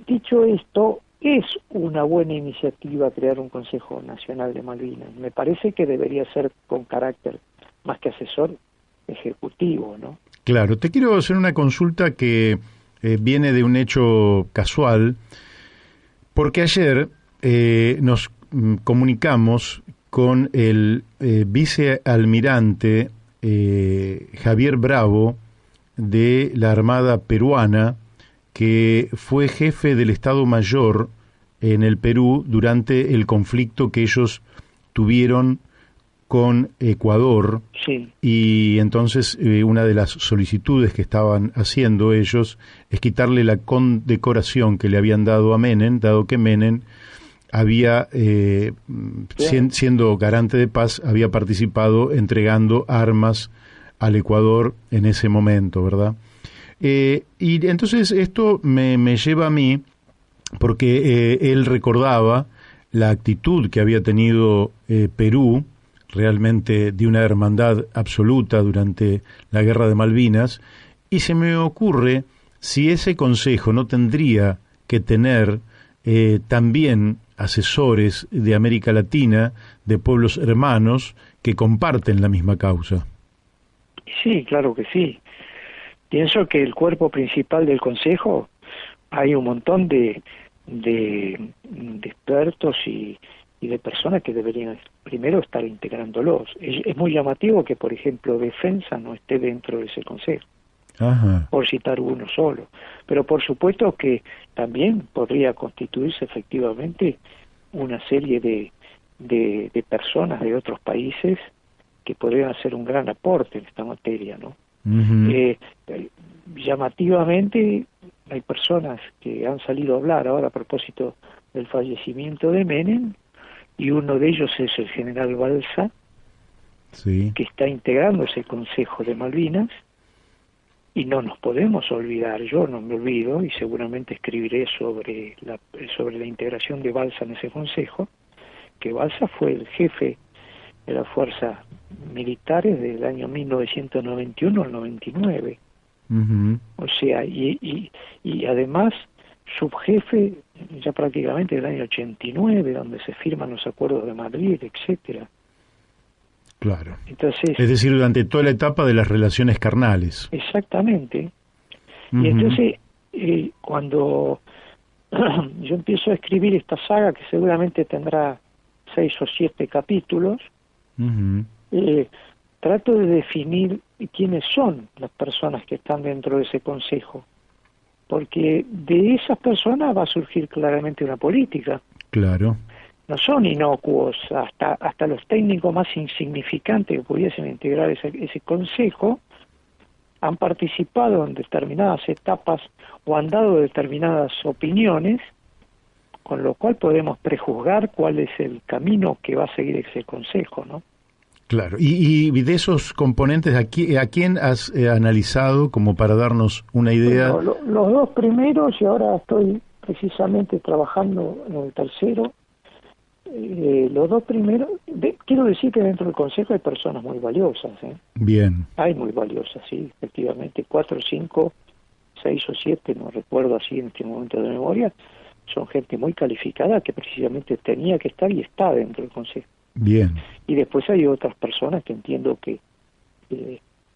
Dicho esto, es una buena iniciativa crear un Consejo Nacional de Malvinas. Me parece que debería ser con carácter más que asesor ejecutivo, ¿no? Claro, te quiero hacer una consulta que viene de un hecho casual, porque ayer nos comunicamos con el vicealmirante Javier Bravo de la Armada Peruana, que fue jefe del Estado Mayor en el Perú durante el conflicto que ellos tuvieron con Ecuador. Sí. Y entonces una de las solicitudes que estaban haciendo ellos es quitarle la condecoración que le habían dado a Menem, dado que Menem había, siendo garante de paz, había participado entregando armas al Ecuador en ese momento, ¿verdad? Y entonces esto me lleva a mí, porque él recordaba la actitud que había tenido Perú, realmente de una hermandad absoluta durante la Guerra de Malvinas, y se me ocurre si ese consejo no tendría que tener también asesores de América Latina, de pueblos hermanos que comparten la misma causa. Sí, claro que sí. Pienso que el cuerpo principal del Consejo, hay un montón de expertos y de personas que deberían primero estar integrándolos. Es muy llamativo que, por ejemplo, Defensa no esté dentro de ese Consejo. Ajá. por citar uno solo. Pero por supuesto que también podría constituirse efectivamente una serie de personas de otros países que podrían hacer un gran aporte en esta materia, ¿no? Ujú. Llamativamente hay personas que han salido a hablar ahora a propósito del fallecimiento de Menem, y uno de ellos es el general Balsa, Sí. que está integrando ese Consejo de Malvinas, y no nos podemos olvidar, yo no me olvido, y seguramente escribiré sobre la integración de Balsa en ese Consejo, que Balsa fue el jefe de las fuerzas militares del año 1991 al 99. Ujú. O sea, y además subjefe ya prácticamente del año 89, donde se firman los acuerdos de Madrid, etcétera. Claro. Entonces, Es decir, durante toda la etapa de las relaciones carnales. exactamente. Y Ujú. entonces, cuando yo empiezo a escribir esta saga, que seguramente tendrá 6 o 7 capítulos, Ujú. trato de definir quiénes son las personas que están dentro de ese consejo, porque de esas personas va a surgir claramente una política. Claro. No son inocuos, hasta los técnicos más insignificantes que pudiesen integrar ese consejo han participado en determinadas etapas o han dado determinadas opiniones, con lo cual podemos prejuzgar cuál es el camino que va a seguir ese consejo, ¿no? Claro. Y de esos componentes, ¿a quién has analizado como para darnos una idea? Bueno, los dos primeros, y ahora estoy precisamente trabajando en el tercero. Los dos primeros, quiero decir que dentro del Consejo hay personas muy valiosas, Bien. hay muy valiosas, sí, efectivamente, 4, 5, 6 o 7, no recuerdo así en este momento de memoria, son gente muy calificada que precisamente tenía que estar y está dentro del Consejo. Bien. Y después hay otras personas que entiendo que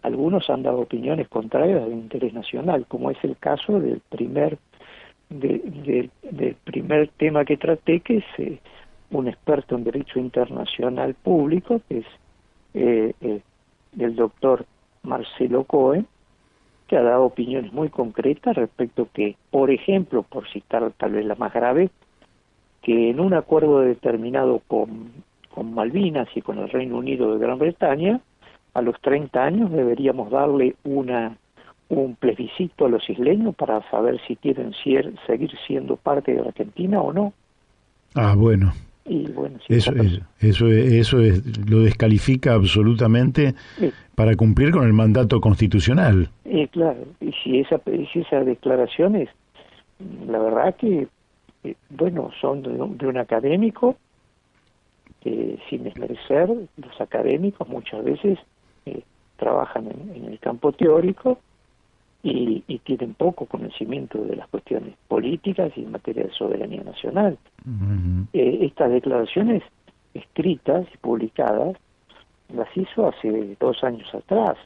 algunos han dado opiniones contrarias del interés nacional, como es el caso del primer del primer tema que traté, que es un experto en derecho internacional público, que es el doctor Marcelo Cohen, que ha dado opiniones muy concretas respecto que, por ejemplo, por citar tal vez la más grave, que en un acuerdo determinado con Malvinas y con el Reino Unido de Gran Bretaña, a los 30 años deberíamos darle un plebiscito a los isleños para saber si quieren seguir siendo parte de la Argentina o no. Ah, bueno. Y bueno, si Eso lo descalifica absolutamente para cumplir con el mandato constitucional. claro, y si esas declaraciones, la verdad que, bueno, son de un académico, que sin desmerecer, los académicos muchas veces trabajan en el campo teórico y tienen poco conocimiento de las cuestiones políticas y en materia de soberanía nacional. Uh-huh. Estas declaraciones escritas y publicadas las hizo hace 2 años atrás.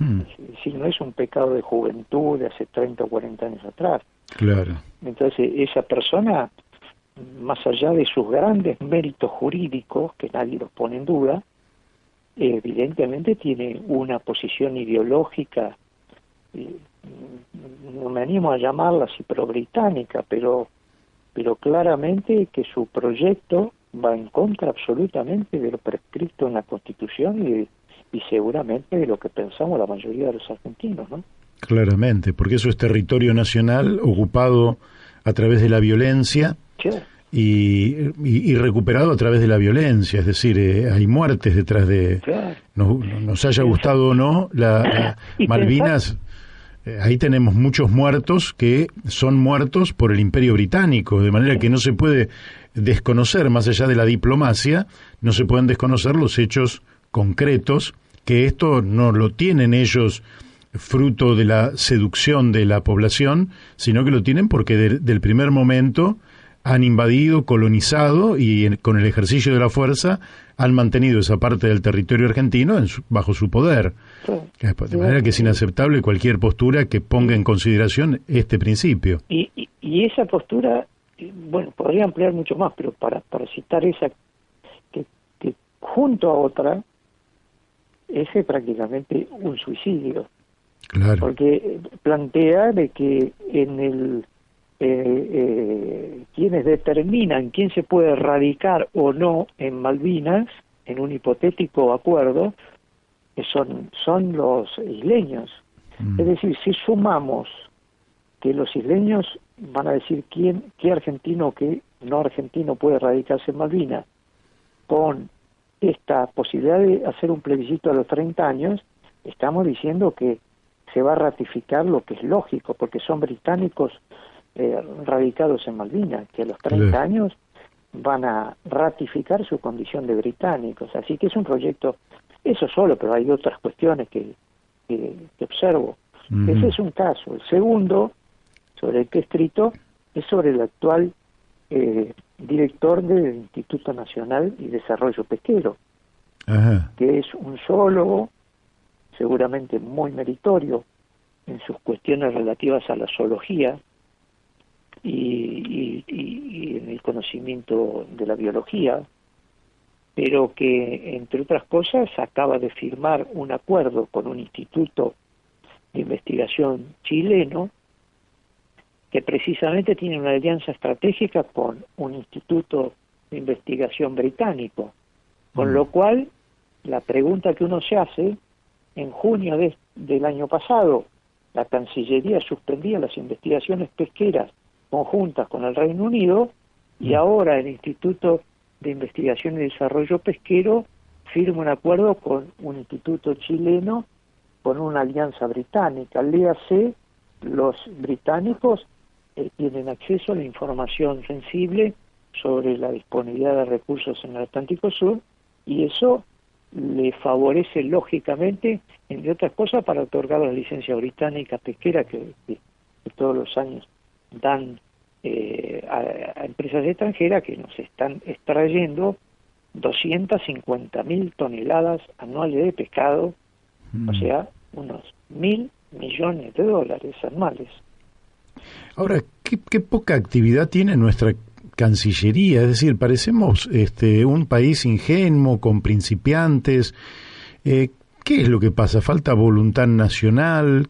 Es decir, no es un pecado de juventud de hace 30 o 40 años atrás. Claro. Entonces, esa persona, más allá de sus grandes méritos jurídicos, que nadie los pone en duda, evidentemente tiene una posición ideológica, no me animo a llamarla así, pero británica, pero claramente que su proyecto va en contra absolutamente de lo prescrito en la Constitución y seguramente de lo que pensamos la mayoría de los argentinos, ¿no? Claramente, porque eso es territorio nacional ocupado a través de la violencia. Sí. Y recuperado a través de la violencia, es decir, hay muertes detrás de... Claro. Nos haya gustado o no, Malvinas, ahí tenemos muchos muertos que son muertos por el Imperio Británico, de manera que no se puede desconocer, más allá de la diplomacia, no se pueden desconocer los hechos concretos, que esto no lo tienen ellos fruto de la seducción de la población, sino que lo tienen porque del primer momento han invadido, colonizado y con el ejercicio de la fuerza han mantenido esa parte del territorio argentino bajo su poder. De manera que es inaceptable cualquier postura que ponga en consideración este principio. Y esa postura, bueno, podría ampliar mucho más, pero para citar esa, que junto a otra, ese es prácticamente un suicidio. Claro. Porque plantea de que en el quienes determinan quién se puede radicar o no en Malvinas, en un hipotético acuerdo, son los isleños. Es decir, si sumamos que los isleños van a decir qué argentino o qué no argentino puede radicarse en Malvinas, con esta posibilidad de hacer un plebiscito a los 30 años, estamos diciendo que se va a ratificar lo que es lógico, porque son británicos radicados en Malvinas, que a los 30 años van a ratificar su condición de británicos. Así que es un proyecto, eso solo, pero hay otras cuestiones que observo. Ese es un caso. El segundo, sobre el que he escrito, es sobre el actual director del Instituto Nacional y Desarrollo Pesquero, que es un zoólogo, seguramente muy meritorio en sus cuestiones relativas a la zoología y en el conocimiento de la biología, pero que, entre otras cosas, acaba de firmar un acuerdo con un instituto de investigación chileno que precisamente tiene una alianza estratégica con un instituto de investigación británico, con lo cual la pregunta que uno se hace, en junio del año pasado, la Cancillería suspendía las investigaciones pesqueras conjuntas con el Reino Unido, y ahora el Instituto de Investigación y Desarrollo Pesquero firma un acuerdo con un instituto chileno con una alianza británica. Léase, los británicos tienen acceso a la información sensible sobre la disponibilidad de recursos en el Atlántico Sur, y eso le favorece lógicamente, entre otras cosas, para otorgar la licencia británica pesquera que todos los años dan a empresas extranjeras que nos están extrayendo 250.000 toneladas anuales de pescado, o sea, unos 1.000 millones de dólares anuales. Ahora, qué poca actividad tiene nuestra Cancillería, es decir, parecemos un país ingenuo, con principiantes. ¿Qué es lo que pasa? ¿Falta voluntad nacional?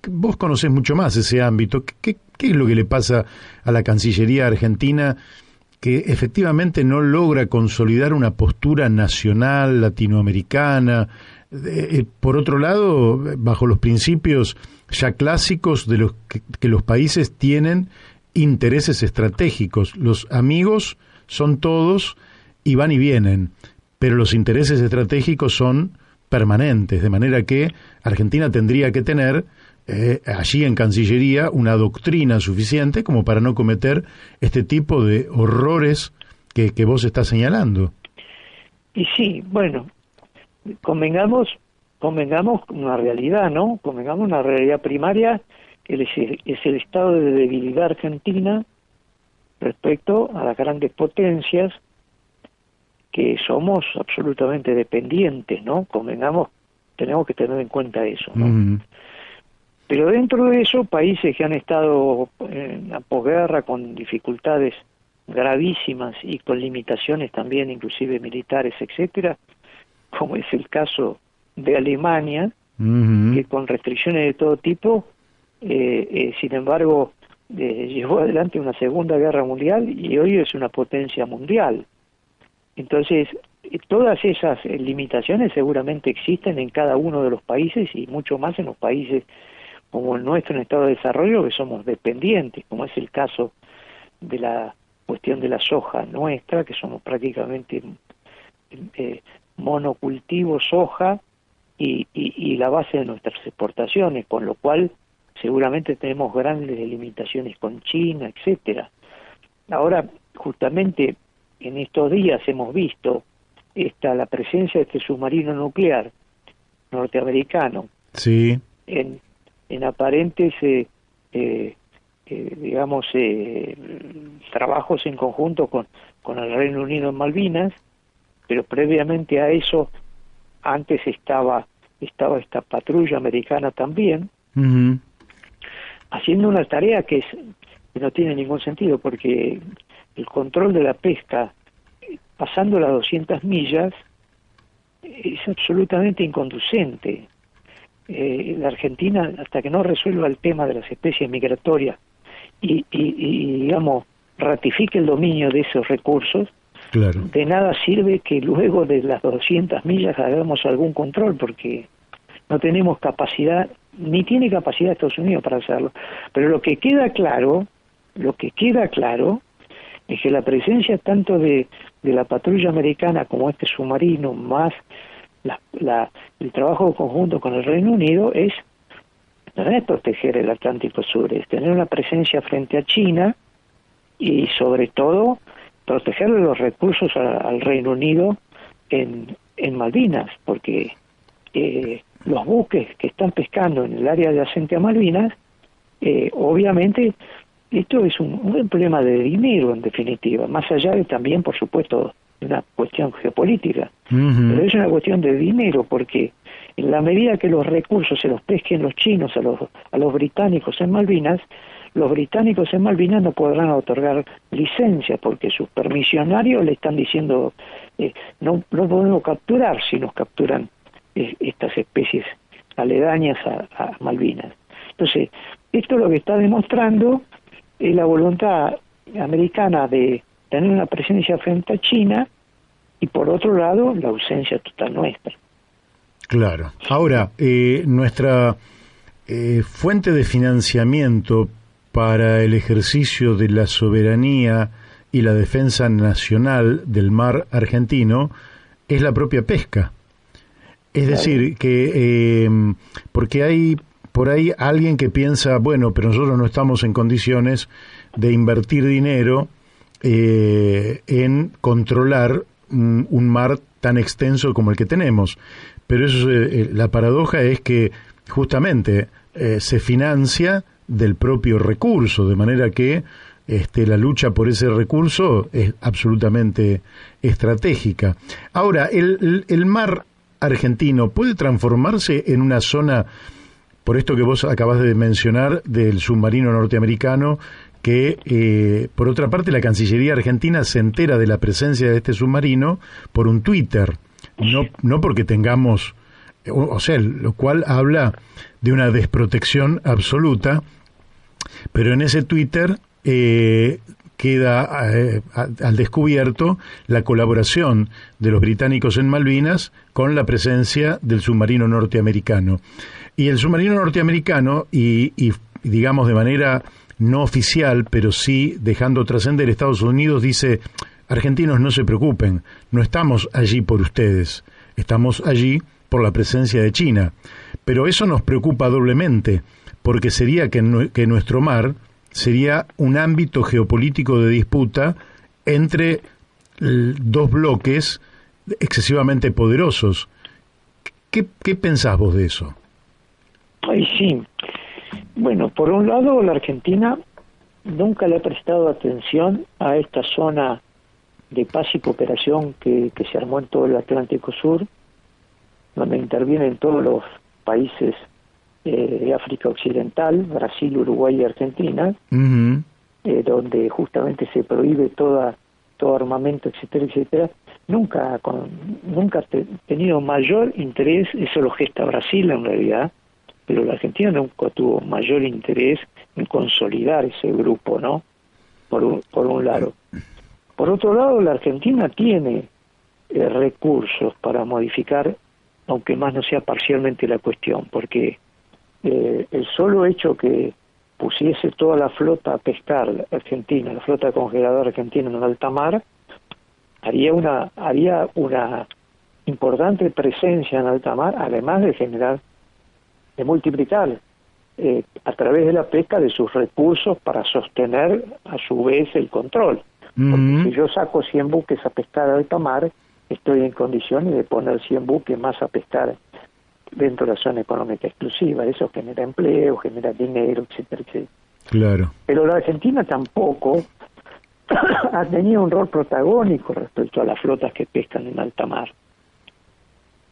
Vos conocés mucho más ese ámbito. ¿Qué es lo que le pasa a la Cancillería argentina que efectivamente no logra consolidar una postura nacional, latinoamericana? Por otro lado, bajo los principios ya clásicos de los que los países tienen intereses estratégicos. Los amigos son todos y van y vienen, pero los intereses estratégicos son permanentes, de manera que Argentina tendría que tener allí en Cancillería una doctrina suficiente como para no cometer este tipo de horrores que vos estás señalando. Y sí, bueno, convengamos una realidad, ¿no? Convengamos una realidad primaria, que es el estado de debilidad argentina respecto a las grandes potencias, que somos absolutamente dependientes, ¿no? Convengamos, tenemos que tener en cuenta eso, ¿no? Pero dentro de eso, países que han estado en la posguerra con dificultades gravísimas y con limitaciones también, inclusive militares, etcétera, como es el caso de Alemania, que con restricciones de todo tipo, sin embargo, llevó adelante una Segunda Guerra Mundial y hoy es una potencia mundial. Entonces, todas esas limitaciones seguramente existen en cada uno de los países, y mucho más en los países como el nuestro en estado de desarrollo, que somos dependientes, como es el caso de la cuestión de la soja nuestra, que somos prácticamente monocultivo soja y la base de nuestras exportaciones, con lo cual seguramente tenemos grandes limitaciones con China, etcétera. Ahora, justamente en estos días hemos visto la presencia de este submarino nuclear norteamericano, sí, en aparentes trabajos en conjunto con el Reino Unido en Malvinas, pero previamente a eso, antes estaba esta patrulla americana también, haciendo una tarea que no tiene ningún sentido, porque el control de la pesca pasando las 200 millas es absolutamente inconducente. la Argentina, hasta que no resuelva el tema de las especies migratorias y digamos, ratifique el dominio de esos recursos, Claro. de nada sirve que luego de las 200 millas hagamos algún control, porque no tenemos capacidad, ni tiene capacidad Estados Unidos para hacerlo. Pero lo que queda claro es que la presencia tanto de la patrulla americana como este submarino, más el trabajo conjunto con el Reino Unido, no es proteger el Atlántico Sur, es tener una presencia frente a China y sobre todo protegerle los recursos al Reino Unido en Malvinas, porque los buques que están pescando en el área adyacente a Malvinas, obviamente esto es un problema de dinero en definitiva, más allá de también, por supuesto, una cuestión geopolítica, pero es una cuestión de dinero, porque en la medida que los recursos se los pesquen los chinos a los británicos en Malvinas, los británicos en Malvinas no podrán otorgar licencia, porque sus permisionarios le están diciendo no podemos capturar si nos capturan estas especies aledañas a Malvinas. Entonces, esto lo que está demostrando es la voluntad americana de tener una presencia frente a China y por otro lado la ausencia total nuestra. Claro. Ahora, nuestra fuente de financiamiento para el ejercicio de la soberanía y la defensa nacional del mar argentino es la propia pesca. Es decir, que porque hay por ahí alguien que piensa, bueno, pero nosotros no estamos en condiciones de invertir dinero en controlar un mar tan extenso como el que tenemos. Pero eso, la paradoja es que justamente se financia del propio recurso, de manera que la lucha por ese recurso es absolutamente estratégica. Ahora, el mar argentino puede transformarse en una zona, por esto que vos acabas de mencionar, del submarino norteamericano, que por otra parte la Cancillería argentina se entera de la presencia de este submarino por un Twitter, no porque tengamos, o sea, lo cual habla de una desprotección absoluta, pero en ese Twitter queda al descubierto la colaboración de los británicos en Malvinas con la presencia del submarino norteamericano. Y el submarino norteamericano, y digamos de manera no oficial, pero sí dejando trascender, Estados Unidos dice: argentinos, no se preocupen, no estamos allí por ustedes, estamos allí por la presencia de China. Pero eso nos preocupa doblemente, porque sería que nuestro mar sería un ámbito geopolítico de disputa entre dos bloques excesivamente poderosos. ¿Qué pensás vos de eso? Ay, sí. Bueno, por un lado, la Argentina nunca le ha prestado atención a esta zona de paz y cooperación que se armó en todo el Atlántico Sur, donde intervienen todos los países de África Occidental, Brasil, Uruguay y Argentina, donde justamente se prohíbe todo armamento, etcétera, etcétera. Nunca ha tenido mayor interés, eso lo gesta Brasil en realidad, pero la Argentina nunca tuvo mayor interés en consolidar ese grupo, ¿no? Por un lado. Por otro lado, la Argentina tiene recursos para modificar, aunque más no sea parcialmente la cuestión, porque el solo hecho que pusiese toda la flota a pescar argentina, la flota congeladora argentina en alta mar, haría una importante presencia en alta mar, además de multiplicar a través de la pesca de sus recursos para sostener a su vez el control. Porque si yo saco 100 buques a pescar a alta mar, estoy en condiciones de poner 100 buques más a pescar dentro de la zona económica exclusiva. Eso genera empleo, genera dinero, etcétera, etcétera. Claro. Pero la Argentina tampoco ha tenido un rol protagónico respecto a las flotas que pescan en alta mar,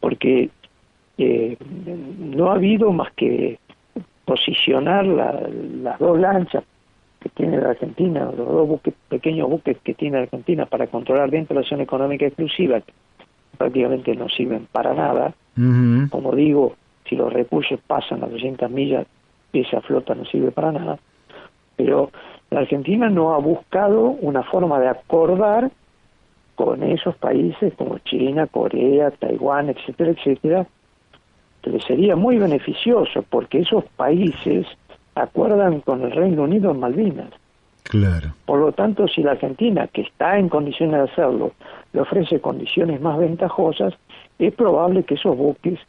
porque no ha habido más que posicionar las dos lanchas que tiene la Argentina, los dos pequeños buques que tiene la Argentina para controlar dentro de la zona económica exclusiva, que prácticamente no sirven para nada. Como digo, si los recursos pasan a 200 millas, esa flota no sirve para nada. Pero la Argentina no ha buscado una forma de acordar con esos países como China, Corea, Taiwán, etcétera, etcétera, que les sería muy beneficioso, porque esos países acuerdan con el Reino Unido en Malvinas. Claro. Por lo tanto, si la Argentina, que está en condiciones de hacerlo, le ofrece condiciones más ventajosas, es probable que esos buques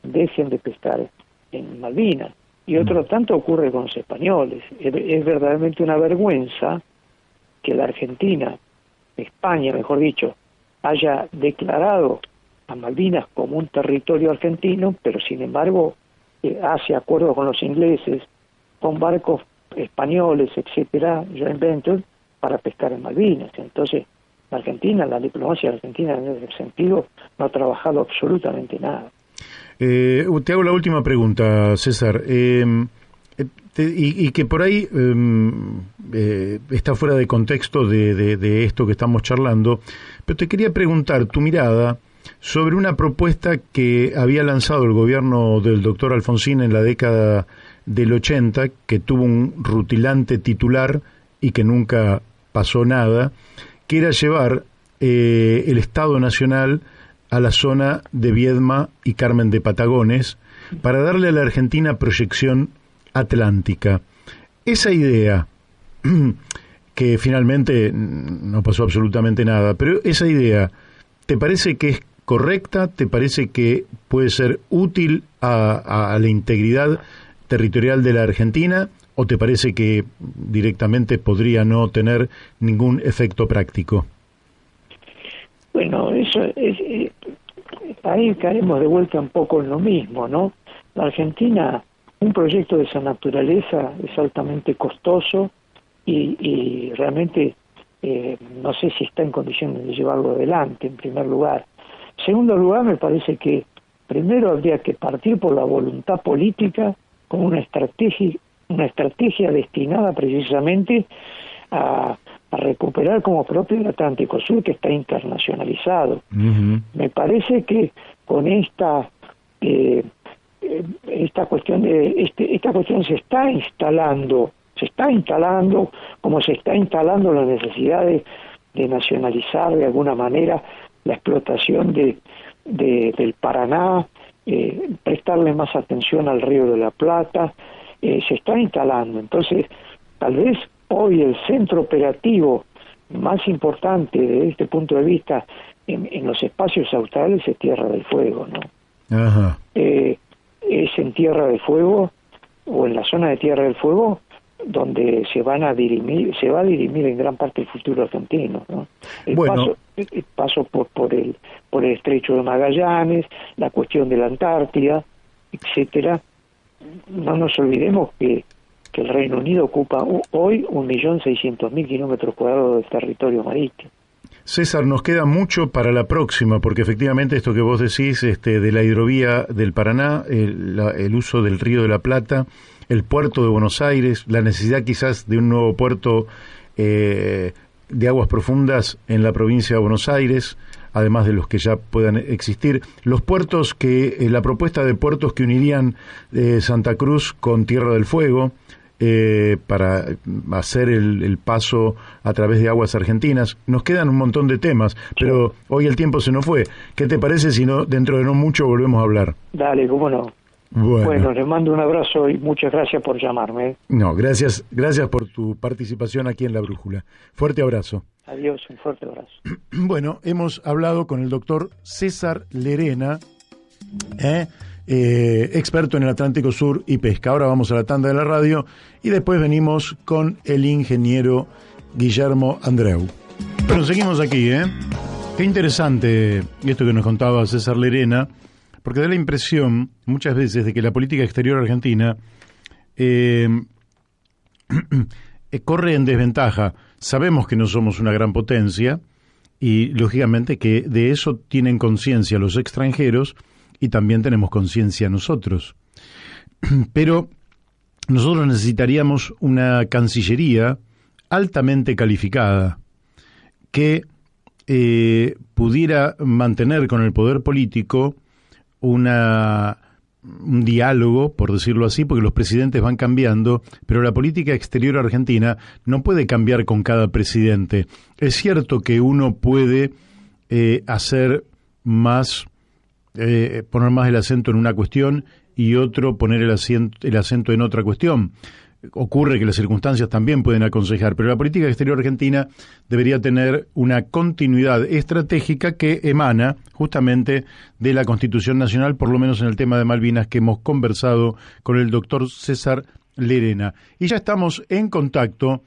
dejen de pescar en Malvinas. Y otro tanto ocurre con los españoles. Es verdaderamente una vergüenza que la Argentina, España, mejor dicho, haya declarado a Malvinas como un territorio argentino, pero sin embargo hace acuerdos con los ingleses, con barcos españoles, etcétera, joint venture, para pescar en Malvinas. Entonces, la diplomacia argentina en ese sentido no ha trabajado absolutamente nada. Te hago la última pregunta, César, y que por ahí está fuera de contexto de esto que estamos charlando, pero te quería preguntar tu mirada sobre una propuesta que había lanzado el gobierno del doctor Alfonsín en la década del 80, que tuvo un rutilante titular y que nunca pasó nada, que era llevar el Estado Nacional a la zona de Viedma y Carmen de Patagones para darle a la Argentina proyección atlántica. Esa idea, que finalmente no pasó absolutamente nada, pero esa idea, ¿te parece que es correcta? ¿Te parece que puede ser útil a la integridad territorial de la Argentina? ¿O te parece que directamente podría no tener ningún efecto práctico? Bueno, eso es, ahí caemos de vuelta un poco en lo mismo, ¿no? La Argentina, un proyecto de esa naturaleza es altamente costoso y realmente no sé si está en condiciones de llevarlo adelante, en primer lugar. En segundo lugar, me parece que primero habría que partir por la voluntad política con una estrategia destinada precisamente a recuperar como propio el Atlántico Sur, que está internacionalizado. Uh-huh. Me parece que con esta cuestión se está instalando como se está instalando la necesidad de nacionalizar de alguna manera la explotación del Paraná, prestarle más atención al Río de la Plata, se está instalando. Entonces, tal vez hoy el centro operativo más importante desde este punto de vista en los espacios australes es Tierra del Fuego, ¿no? Ajá. Es en Tierra del Fuego o en la zona de Tierra del Fuego donde se va a dirimir en gran parte el futuro argentino, ¿no? El paso por el Estrecho de Magallanes, la cuestión de la Antártida, etcétera. No nos olvidemos que el Reino Unido ocupa hoy 1.600.000 kilómetros cuadrados de territorio marítimo. César, nos queda mucho para la próxima, porque efectivamente esto que vos decís de la hidrovía del Paraná, el uso del Río de la Plata, el puerto de Buenos Aires, la necesidad quizás de un nuevo puerto de aguas profundas en la provincia de Buenos Aires, además de los que ya puedan existir, los puertos la propuesta de puertos que unirían Santa Cruz con Tierra del Fuego, para hacer el paso a través de aguas argentinas. Nos quedan un montón de temas, pero hoy el tiempo se nos fue. ¿Qué te parece si dentro de no mucho volvemos a hablar? Dale, cómo no. Bueno, les mando un abrazo y muchas gracias por llamarme. No, gracias por tu participación aquí en La Brújula. Fuerte abrazo. Adiós, un fuerte abrazo. Bueno, hemos hablado con el doctor César Lerena, experto en el Atlántico Sur y pesca. Ahora vamos a la tanda de la radio y después venimos con el ingeniero Guillermo Andreu. Bueno, seguimos aquí, Qué interesante esto que nos contaba César Lerena, porque da la impresión muchas veces de que la política exterior argentina corre en desventaja. Sabemos que no somos una gran potencia y lógicamente que de eso tienen conciencia los extranjeros y también tenemos conciencia nosotros. Pero nosotros necesitaríamos una Cancillería altamente calificada que pudiera mantener con el poder político una un diálogo, por decirlo así, porque los presidentes van cambiando, pero la política exterior argentina no puede cambiar con cada presidente. Es cierto que uno puede hacer más, poner más el acento en una cuestión y otro poner el acento en otra cuestión. Ocurre que las circunstancias también pueden aconsejar, pero la política exterior argentina debería tener una continuidad estratégica que emana justamente de la Constitución Nacional, por lo menos en el tema de Malvinas, que hemos conversado con el doctor César Lerena. Y ya estamos en contacto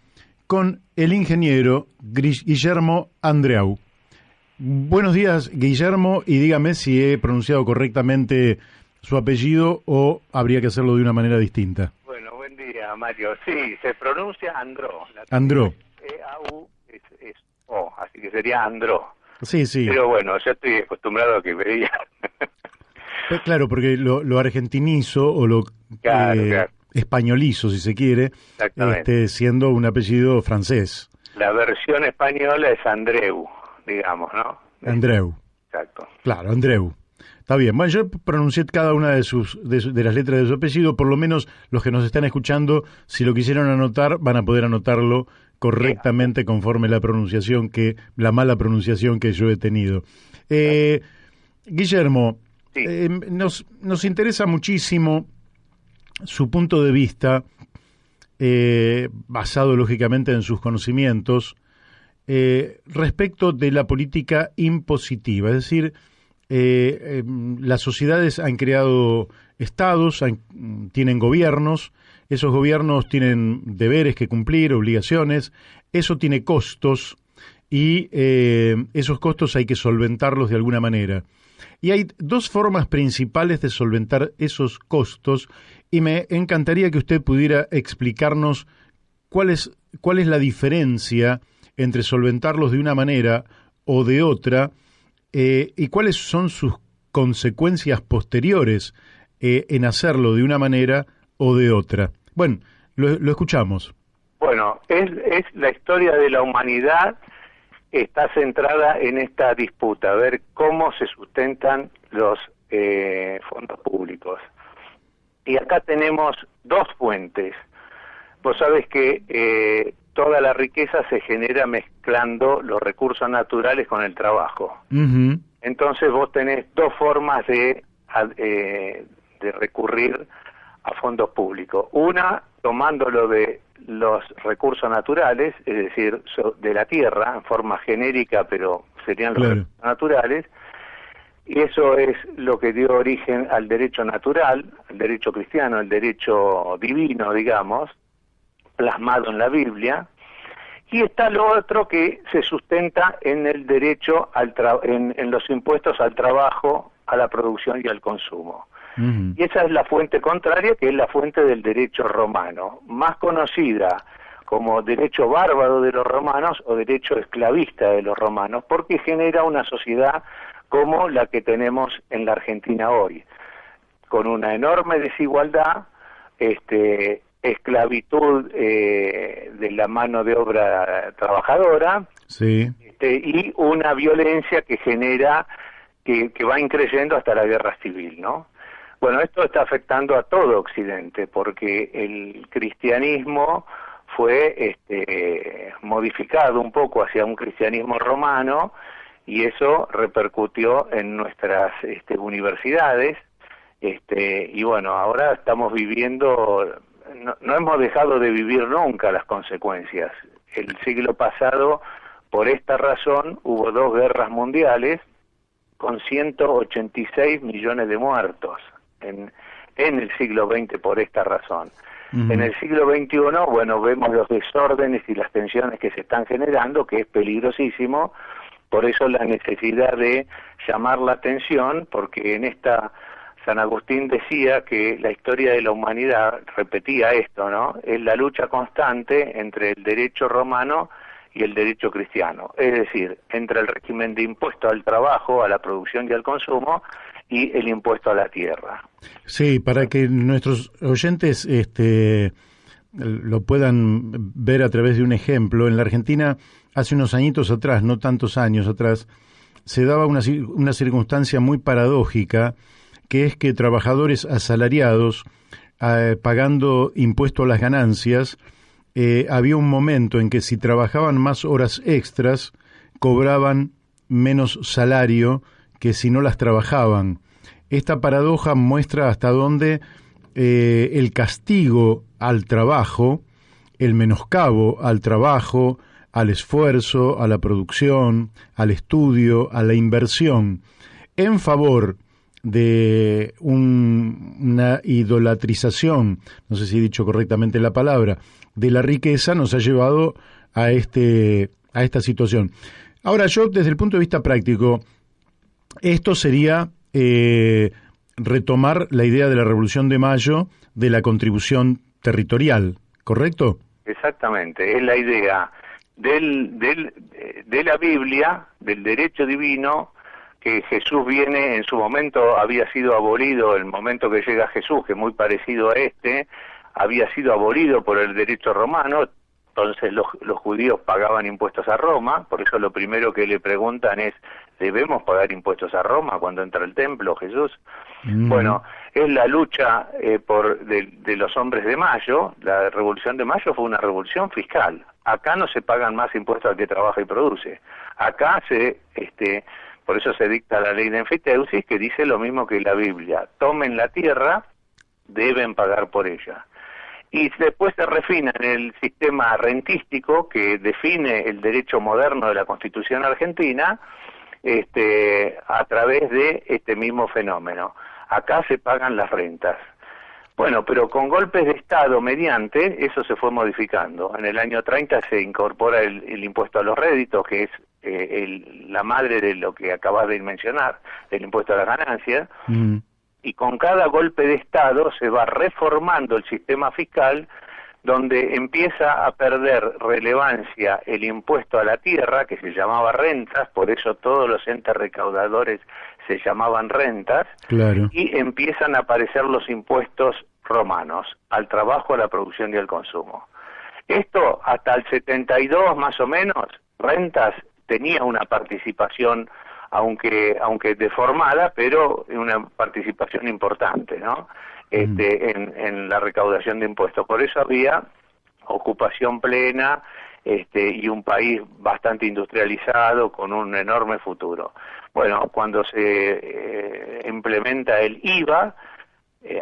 con el ingeniero Guillermo Andreau. Buenos días, Guillermo, y dígame si he pronunciado correctamente su apellido o habría que hacerlo de una manera distinta. Mario, sí, se pronuncia Andró. Andró. E-A-U es O, así que sería Andró. Sí, sí. Pero bueno, yo estoy acostumbrado a que me digan. Claro, porque lo argentinizo o lo claro. españolizo, si se quiere, siendo un apellido francés. La versión española es Andreu, digamos, ¿no? Andreu. Exacto. Claro, Andreu. Está bien. Bueno, yo pronuncié cada una de las letras de su apellido, por lo menos los que nos están escuchando, si lo quisieron anotar, van a poder anotarlo correctamente conforme la mala pronunciación que yo he tenido. Guillermo, sí. Nos interesa muchísimo su punto de vista, basado lógicamente en sus conocimientos, respecto de la política impositiva, es decir, las sociedades han creado estados, tienen gobiernos, esos gobiernos tienen deberes que cumplir, obligaciones, eso tiene costos y esos costos hay que solventarlos de alguna manera. Y hay dos formas principales de solventar esos costos y me encantaría que usted pudiera explicarnos cuál es la diferencia entre solventarlos de una manera o de otra. ¿Y cuáles son sus consecuencias posteriores en hacerlo de una manera o de otra? Bueno, lo escuchamos. Bueno, es la historia de la humanidad, está centrada en esta disputa, a ver cómo se sustentan los fondos públicos. Y acá tenemos dos fuentes. Vos sabés que toda la riqueza se genera mezclando los recursos naturales con el trabajo. Uh-huh. Entonces vos tenés dos formas de recurrir a fondos públicos. Una, tomándolo de los recursos naturales, es decir, de la tierra, en forma genérica, pero serían los recursos naturales, y eso es lo que dio origen al derecho natural, al derecho cristiano, al derecho divino, digamos, plasmado en la Biblia. Y está lo otro que se sustenta en el derecho en los impuestos al trabajo, a la producción y al consumo. Uh-huh. Y esa es la fuente contraria, que es la fuente del derecho romano, más conocida como derecho bárbaro de los romanos o derecho esclavista de los romanos, porque genera una sociedad como la que tenemos en la Argentina hoy, con una enorme desigualdad, esclavitud de la mano de obra trabajadora, sí. Y una violencia que genera, que va increyendo hasta la guerra civil, ¿no? Bueno, esto está afectando a todo Occidente, porque el cristianismo fue modificado un poco hacia un cristianismo romano, y eso repercutió en nuestras universidades, y bueno, ahora estamos viviendo... No hemos dejado de vivir nunca las consecuencias. El siglo pasado, por esta razón, hubo 2 guerras mundiales con 186 millones de muertos en el siglo XX por esta razón. Uh-huh. En el siglo XXI, bueno, vemos los desórdenes y las tensiones que se están generando, que es peligrosísimo. Por eso la necesidad de llamar la atención, porque en esta... San Agustín decía que la historia de la humanidad, repetía esto, ¿no? Es la lucha constante entre el derecho romano y el derecho cristiano. Es decir, entre el régimen de impuesto al trabajo, a la producción y al consumo, y el impuesto a la tierra. Sí, para que nuestros oyentes lo puedan ver a través de un ejemplo, en la Argentina, hace unos añitos atrás, no tantos años atrás, se daba una circunstancia muy paradójica, que es que trabajadores asalariados, pagando impuesto a las ganancias, había un momento en que si trabajaban más horas extras, cobraban menos salario que si no las trabajaban. Esta paradoja muestra hasta dónde el castigo al trabajo, el menoscabo al trabajo, al esfuerzo, a la producción, al estudio, a la inversión, en favor de una idolatrización, no sé si he dicho correctamente la palabra, de la riqueza, nos ha llevado a esta situación. Ahora, yo desde el punto de vista práctico, esto sería retomar la idea de la Revolución de Mayo de la contribución territorial, ¿correcto? Exactamente, es la idea de la Biblia, del derecho divino, que Jesús viene, en su momento había sido abolido, el momento que llega Jesús, que es muy parecido a había sido abolido por el derecho romano. Entonces los judíos pagaban impuestos a Roma, por eso lo primero que le preguntan es, ¿debemos pagar impuestos a Roma cuando entra al templo Jesús? Bueno, es la lucha de los hombres de Mayo. La Revolución de Mayo fue una revolución fiscal. Acá no se pagan más impuestos al que trabaja y produce. Acá por eso se dicta la ley de enfiteusis, que dice lo mismo que la Biblia. Tomen la tierra, deben pagar por ella. Y después se refina en el sistema rentístico que define el derecho moderno de la Constitución argentina a través de este mismo fenómeno. Acá se pagan las rentas. Bueno, pero con golpes de Estado mediante, eso se fue modificando. En el año 30 se incorpora el impuesto a los réditos, que es la madre de lo que acabas de mencionar, del impuesto a las ganancias. Y con cada golpe de Estado se va reformando el sistema fiscal, donde empieza a perder relevancia el impuesto a la tierra, que se llamaba rentas, por eso todos los entes recaudadores se llamaban rentas, claro. Y empiezan a aparecer los impuestos romanos, al trabajo, a la producción y al consumo. Esto hasta el 72 más o menos, rentas tenía una participación, aunque deformada, pero una participación importante, ¿no? En la recaudación de impuestos. Por eso había ocupación plena y un país bastante industrializado con un enorme futuro. Bueno, cuando se implementa el IVA,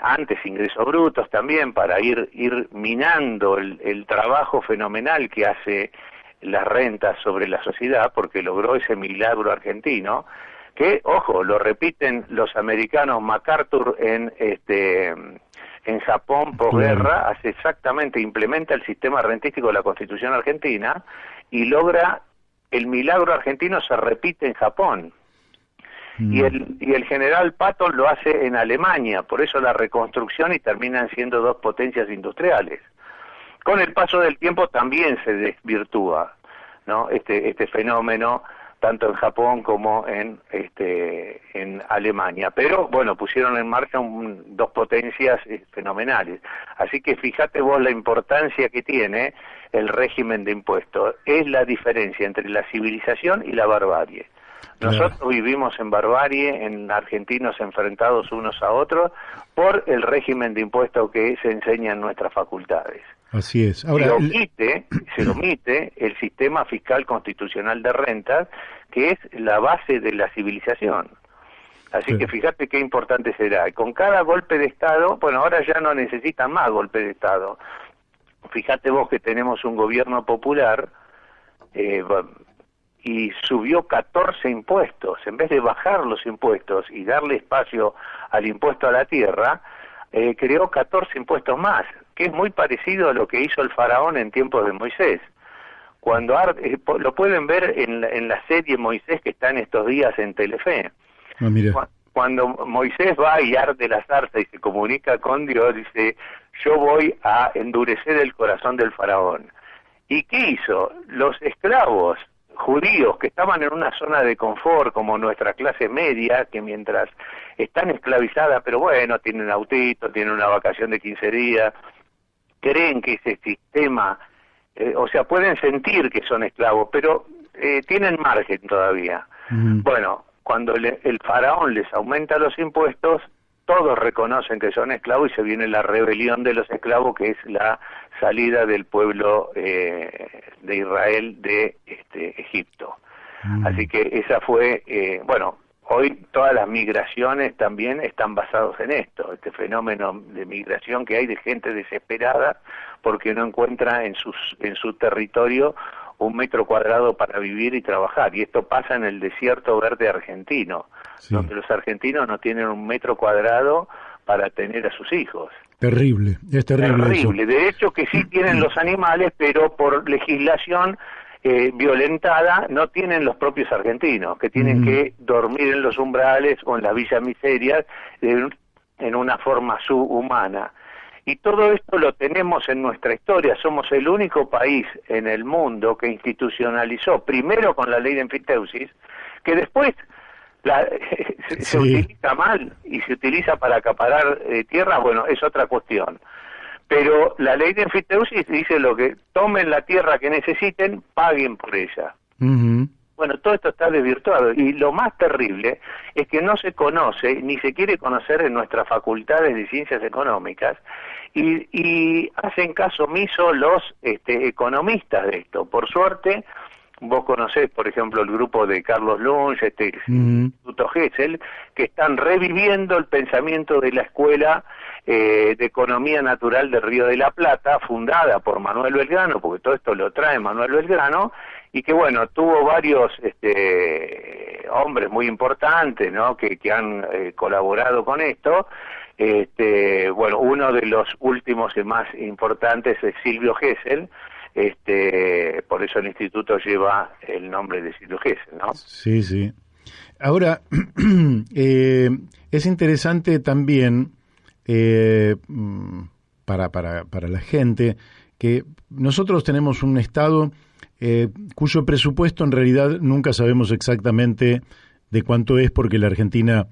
antes ingresos brutos también, para ir minando el trabajo fenomenal que hace las rentas sobre la sociedad, porque logró ese milagro argentino, que, ojo, lo repiten los americanos. MacArthur en Japón, posguerra, hace exactamente, implementa el sistema rentístico de la Constitución argentina y logra el milagro argentino, se repite en Japón. Y el general Patton lo hace en Alemania, por eso la reconstrucción, y terminan siendo dos potencias industriales. Con el paso del tiempo también se desvirtúa, ¿no? Este fenómeno, tanto en Japón como en Alemania. Pero, bueno, pusieron en marcha dos potencias fenomenales. Así que fíjate vos la importancia que tiene el régimen de impuestos. Es la diferencia entre la civilización y la barbarie. Nosotros vivimos en barbarie, en argentinos enfrentados unos a otros, por el régimen de impuestos que se enseña en nuestras facultades. Así es. Ahora, se omite el sistema fiscal constitucional de rentas, que es la base de la civilización. Así que fíjate qué importante será. Y con cada golpe de Estado, bueno, ahora ya no necesitan más golpes de Estado. Fíjate vos que tenemos un gobierno popular y subió 14 impuestos. En vez de bajar los impuestos y darle espacio al impuesto a la tierra, creó 14 impuestos más, que es muy parecido a lo que hizo el faraón en tiempos de Moisés. Cuando lo pueden ver en la serie Moisés, que está en estos días en Telefe. Mira. Cuando Moisés va y arde la zarza y se comunica con Dios, dice, yo voy a endurecer el corazón del faraón. ¿Y qué hizo? Los esclavos judíos que estaban en una zona de confort, como nuestra clase media, que mientras están esclavizadas, pero bueno, tienen autito, tienen una vacación de 15 días, creen que ese sistema, o sea, pueden sentir que son esclavos, pero tienen margen todavía. Bueno, cuando el faraón les aumenta los impuestos, todos reconocen que son esclavos y se viene la rebelión de los esclavos, que es la salida del pueblo de Israel de Egipto. Así que esa fue, hoy todas las migraciones también están basadas en esto, este fenómeno de migración que hay de gente desesperada porque no encuentra en su territorio un metro cuadrado para vivir y trabajar. Y esto pasa en el desierto verde argentino, sí, donde los argentinos no tienen un metro cuadrado para tener a sus hijos. Terrible, es terrible. Terrible. Eso. De hecho que sí tienen los animales, pero por legislación violentada no tienen los propios argentinos, que tienen que dormir en los umbrales o en las villas miserias en una forma subhumana. Y todo esto lo tenemos en nuestra historia. Somos el único país en el mundo que institucionalizó, primero con la ley de enfiteusis, que después se utiliza mal y se utiliza para acaparar tierra, bueno, es otra cuestión. Pero la ley de enfiteusis dice lo que tomen la tierra que necesiten, paguen por ella. Bueno, todo esto está desvirtuado y lo más terrible es que no se conoce ni se quiere conocer en nuestras facultades de ciencias económicas y hacen caso omiso los economistas de esto. Por suerte, vos conocés, por ejemplo, el grupo de Carlos Lunch, Instituto Gesell, que están reviviendo el pensamiento de la Escuela de Economía Natural del Río de la Plata, fundada por Manuel Belgrano, porque todo esto lo trae Manuel Belgrano, y que bueno, tuvo varios hombres muy importantes, ¿no?, que han colaborado con esto. Uno de los últimos y más importantes es Silvio Gesell. Por eso el instituto lleva el nombre de Silvio Gesell, ¿no? Sí, sí. Ahora, es interesante también para la gente que nosotros tenemos un Estado cuyo presupuesto en realidad nunca sabemos exactamente de cuánto es, porque la Argentina,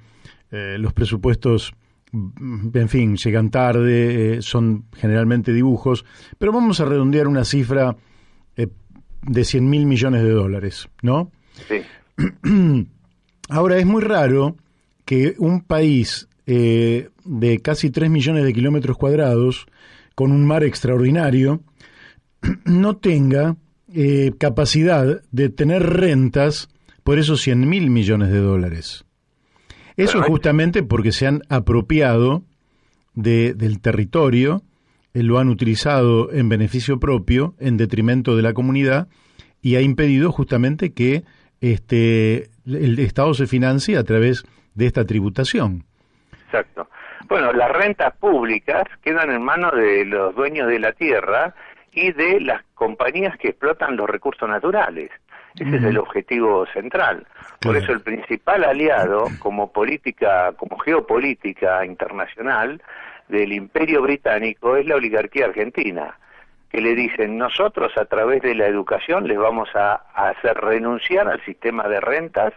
los presupuestos, en fin, llegan tarde, son generalmente dibujos, pero vamos a redondear una cifra de $100.000 millones, ¿no? Sí. Ahora, es muy raro que un país de casi 3 millones de kilómetros cuadrados, con un mar extraordinario, no tenga capacidad de tener rentas por esos $100.000 millones. Eso justamente porque se han apropiado del territorio, lo han utilizado en beneficio propio, en detrimento de la comunidad, y ha impedido justamente que el Estado se financie a través de esta tributación. Exacto. Bueno, las rentas públicas quedan en manos de los dueños de la tierra y de las compañías que explotan los recursos naturales. Ese es el objetivo central. Por eso el principal aliado como geopolítica internacional del Imperio Británico es la oligarquía argentina, que le dicen: nosotros a través de la educación les vamos a hacer renunciar al sistema de rentas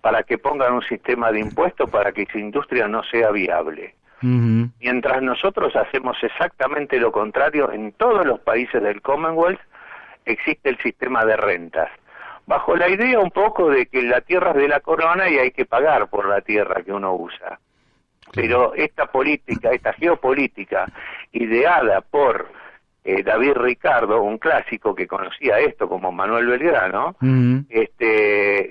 para que pongan un sistema de impuestos para que su industria no sea viable. Mientras nosotros hacemos exactamente lo contrario, en todos los países del Commonwealth existe el sistema de rentas, bajo la idea un poco de que la tierra es de la corona y hay que pagar por la tierra que uno usa. Pero esta política, esta geopolítica ideada por David Ricardo, un clásico que conocía esto como Manuel Belgrano,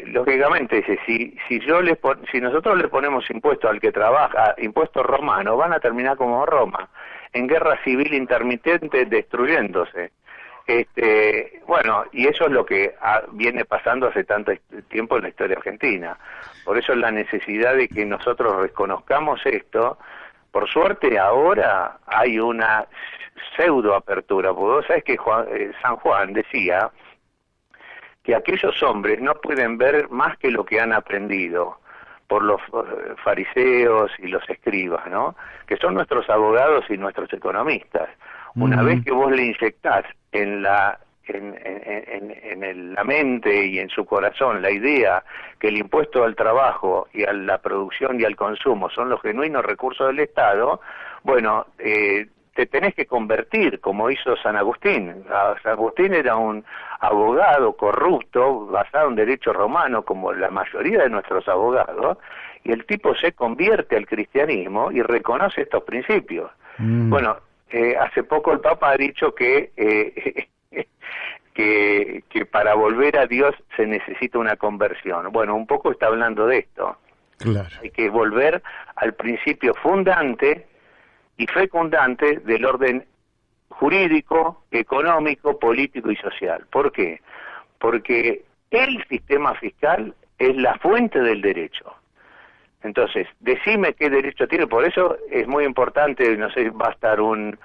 lógicamente dice, si nosotros le ponemos impuesto al que trabaja, impuesto romano, van a terminar como Roma, en guerra civil intermitente, destruyéndose. Y eso es lo que viene pasando hace tanto tiempo en la historia argentina. Por eso la necesidad de que nosotros reconozcamos esto. Por suerte ahora hay una pseudo apertura, porque vos sabés que San Juan decía que aquellos hombres no pueden ver más que lo que han aprendido por los fariseos y los escribas, ¿no?, que son nuestros abogados y nuestros economistas. Una vez que vos le inyectás en la mente y en su corazón la idea que el impuesto al trabajo y a la producción y al consumo son los genuinos recursos del Estado, te tenés que convertir, como hizo San Agustín. San Agustín era un abogado corrupto, basado en derecho romano, como la mayoría de nuestros abogados, y el tipo se convierte al cristianismo y reconoce estos principios. Bueno, hace poco el Papa ha dicho que para volver a Dios se necesita una conversión. Bueno, un poco está hablando de esto. Claro. Hay que volver al principio fundante y fecundante del orden jurídico, económico, político y social. ¿Por qué? Porque el sistema fiscal es la fuente del derecho. Entonces, decime qué derecho tiene. Por eso es muy importante, no sé, va a estar un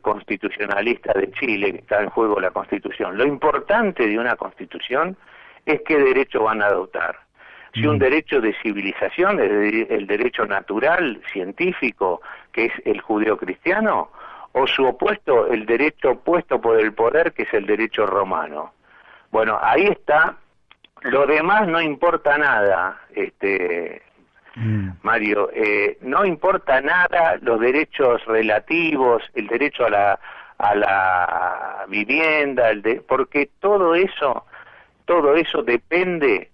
constitucionalista de Chile, que está en juego la Constitución. Lo importante de una Constitución es qué derecho van a adoptar. Si un derecho de civilización, el derecho natural, científico, que es el judeocristiano, o su opuesto, el derecho opuesto por el poder, que es el derecho romano. Bueno, ahí está. Lo demás no importa nada, Mario, no importa nada los derechos relativos, el derecho a la vivienda, porque todo eso depende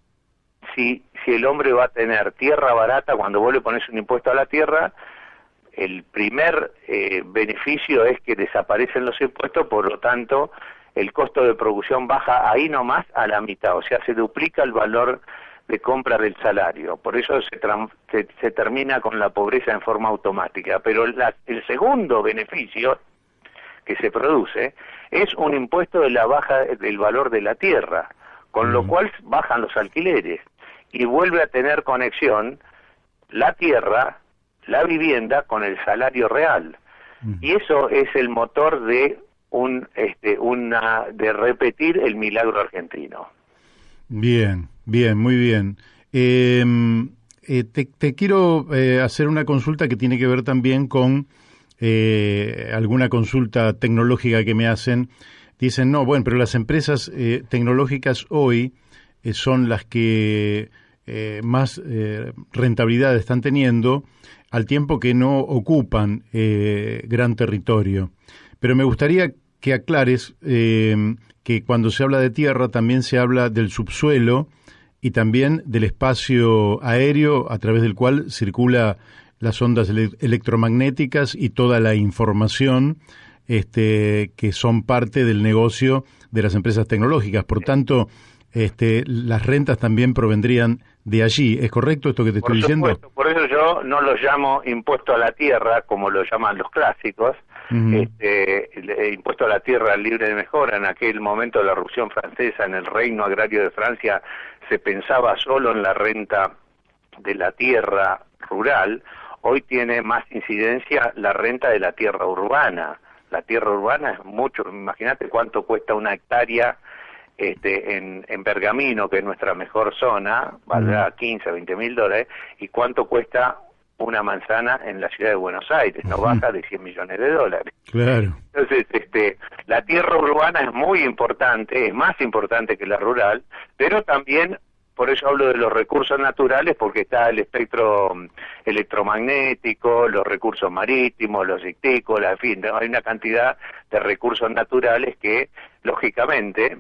si el hombre va a tener tierra barata. Cuando vos le pones un impuesto a la tierra, el primer beneficio es que desaparecen los impuestos, por lo tanto el costo de producción baja ahí nomás a la mitad, o sea, se duplica el valor de compra del salario. Por eso se termina con la pobreza en forma automática. Pero el segundo beneficio que se produce es un impuesto de la baja del valor de la tierra, con lo cual bajan los alquileres y vuelve a tener conexión la tierra, la vivienda, con el salario real. Y eso es el motor de de repetir el milagro argentino. Bien, muy bien. Te quiero hacer una consulta que tiene que ver también con alguna consulta tecnológica que me hacen. Dicen, no, bueno, pero las empresas tecnológicas hoy son las que más rentabilidad están teniendo, al tiempo que no ocupan gran territorio. Pero me gustaría que aclares que cuando se habla de tierra también se habla del subsuelo y también del espacio aéreo a través del cual circula las ondas electromagnéticas y toda la información que son parte del negocio de las empresas tecnológicas. Por tanto, las rentas también provendrían de allí. ¿Es correcto esto que te estoy diciendo? Por eso yo no lo llamo impuesto a la tierra, como lo llaman los clásicos. El impuesto a la tierra libre de mejora. En aquel momento de la Revolución Francesa, en el Reino Agrario de Francia, se pensaba solo en la renta de la tierra rural. Hoy tiene más incidencia la renta de la tierra urbana. La tierra urbana es mucho. Imagínate cuánto cuesta una hectárea en Pergamino, que es nuestra mejor zona, valdrá 15, 20 mil dólares, y cuánto cuesta una manzana en la ciudad de Buenos Aires, no baja de 100 millones de dólares. Claro. Entonces, la tierra urbana es muy importante, es más importante que la rural, pero también, por eso hablo de los recursos naturales, porque está el espectro electromagnético, los recursos marítimos, los ictícolas, en fin, hay una cantidad de recursos naturales que, lógicamente,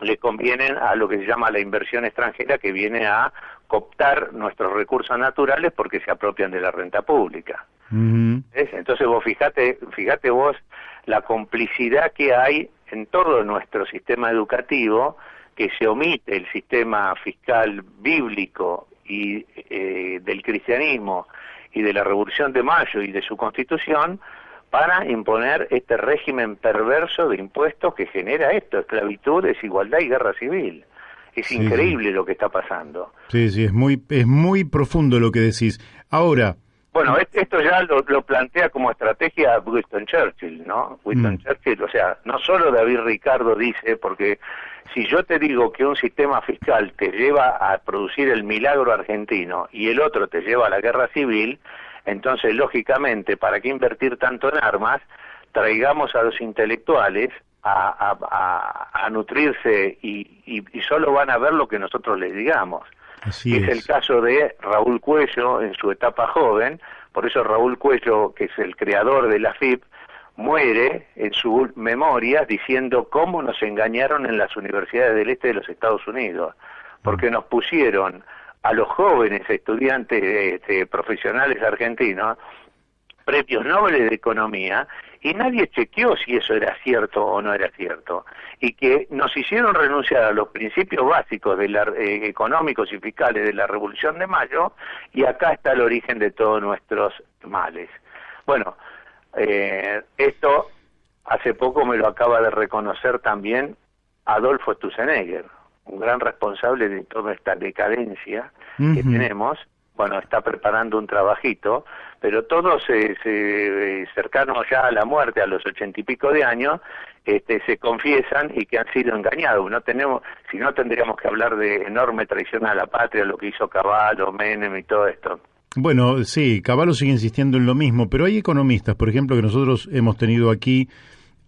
le convienen a lo que se llama la inversión extranjera, que viene a cooptar nuestros recursos naturales porque se apropian de la renta pública. Entonces vos fíjate vos la complicidad que hay en todo nuestro sistema educativo, que se omite el sistema fiscal bíblico y del cristianismo y de la Revolución de Mayo y de su Constitución, para imponer este régimen perverso de impuestos que genera esto: esclavitud, desigualdad y guerra civil. Es increíble lo que está pasando. Sí, es muy profundo lo que decís. Ahora... Bueno, esto ya lo plantea como estrategia Winston Churchill, ¿no? Winston Churchill, o sea, no solo David Ricardo dice, porque si yo te digo que un sistema fiscal te lleva a producir el milagro argentino y el otro te lleva a la guerra civil, entonces, lógicamente, ¿para qué invertir tanto en armas? Traigamos a los intelectuales a nutrirse y solo van a ver lo que nosotros les digamos. Así es el caso de Raúl Cuello en su etapa joven. Por eso Raúl Cuello, que es el creador de la AFIP, muere en su memoria diciendo cómo nos engañaron en las universidades del este de los Estados Unidos, porque nos pusieron a los jóvenes estudiantes profesionales argentinos premios Nobel de Economía, y nadie chequeó si eso era cierto o no era cierto, y que nos hicieron renunciar a los principios básicos de económicos y fiscales de la Revolución de Mayo, y acá está el origen de todos nuestros males. Bueno, esto hace poco me lo acaba de reconocer también Adolfo Sturzenegger, un gran responsable de toda esta decadencia que tenemos. Bueno, está preparando un trabajito, pero todos cercanos ya a la muerte, a los 80 y pico de años, se confiesan y que han sido engañados. Si no tendríamos que hablar de enorme traición a la patria, lo que hizo Cavallo, Menem y todo esto. Bueno, sí, Cavallo sigue insistiendo en lo mismo, pero hay economistas, por ejemplo, que nosotros hemos tenido aquí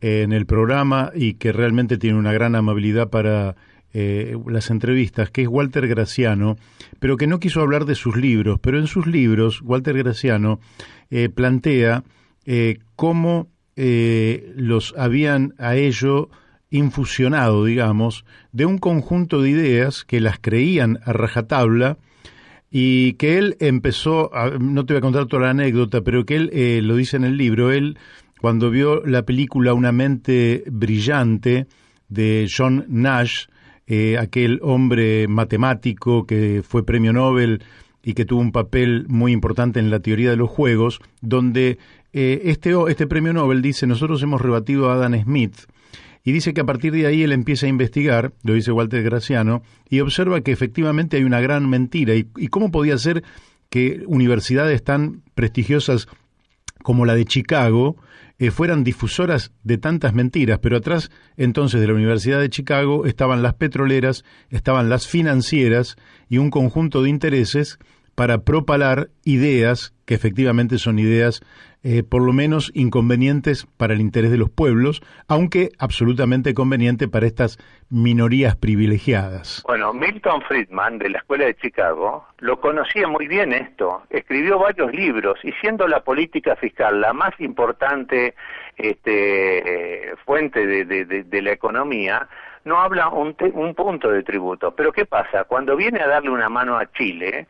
en el programa y que realmente tienen una gran amabilidad para las entrevistas, que es Walter Graciano, pero que no quiso hablar de sus libros, pero en sus libros Walter Graciano plantea cómo los habían a ello infusionado, digamos, de un conjunto de ideas que las creían a rajatabla, y que él empezó, no te voy a contar toda la anécdota, pero que él lo dice en el libro, él cuando vio la película Una mente brillante de John Nash, aquel hombre matemático que fue premio Nobel y que tuvo un papel muy importante en la teoría de los juegos, donde este premio Nobel dice: nosotros hemos rebatido a Adam Smith, y dice que a partir de ahí él empieza a investigar, lo dice Walter Graciano, y observa que efectivamente hay una gran mentira, y cómo podía ser que universidades tan prestigiosas como la de Chicago fueran difusoras de tantas mentiras, pero atrás entonces de la Universidad de Chicago estaban las petroleras, estaban las financieras y un conjunto de intereses para propalar ideas que efectivamente son ideas por lo menos inconvenientes para el interés de los pueblos, aunque absolutamente conveniente para estas minorías privilegiadas. Bueno, Milton Friedman, de la Escuela de Chicago, lo conocía muy bien esto, escribió varios libros, y siendo la política fiscal la más importante fuente de la economía, no habla un punto de tributo. Pero ¿qué pasa? Cuando viene a darle una mano a Chile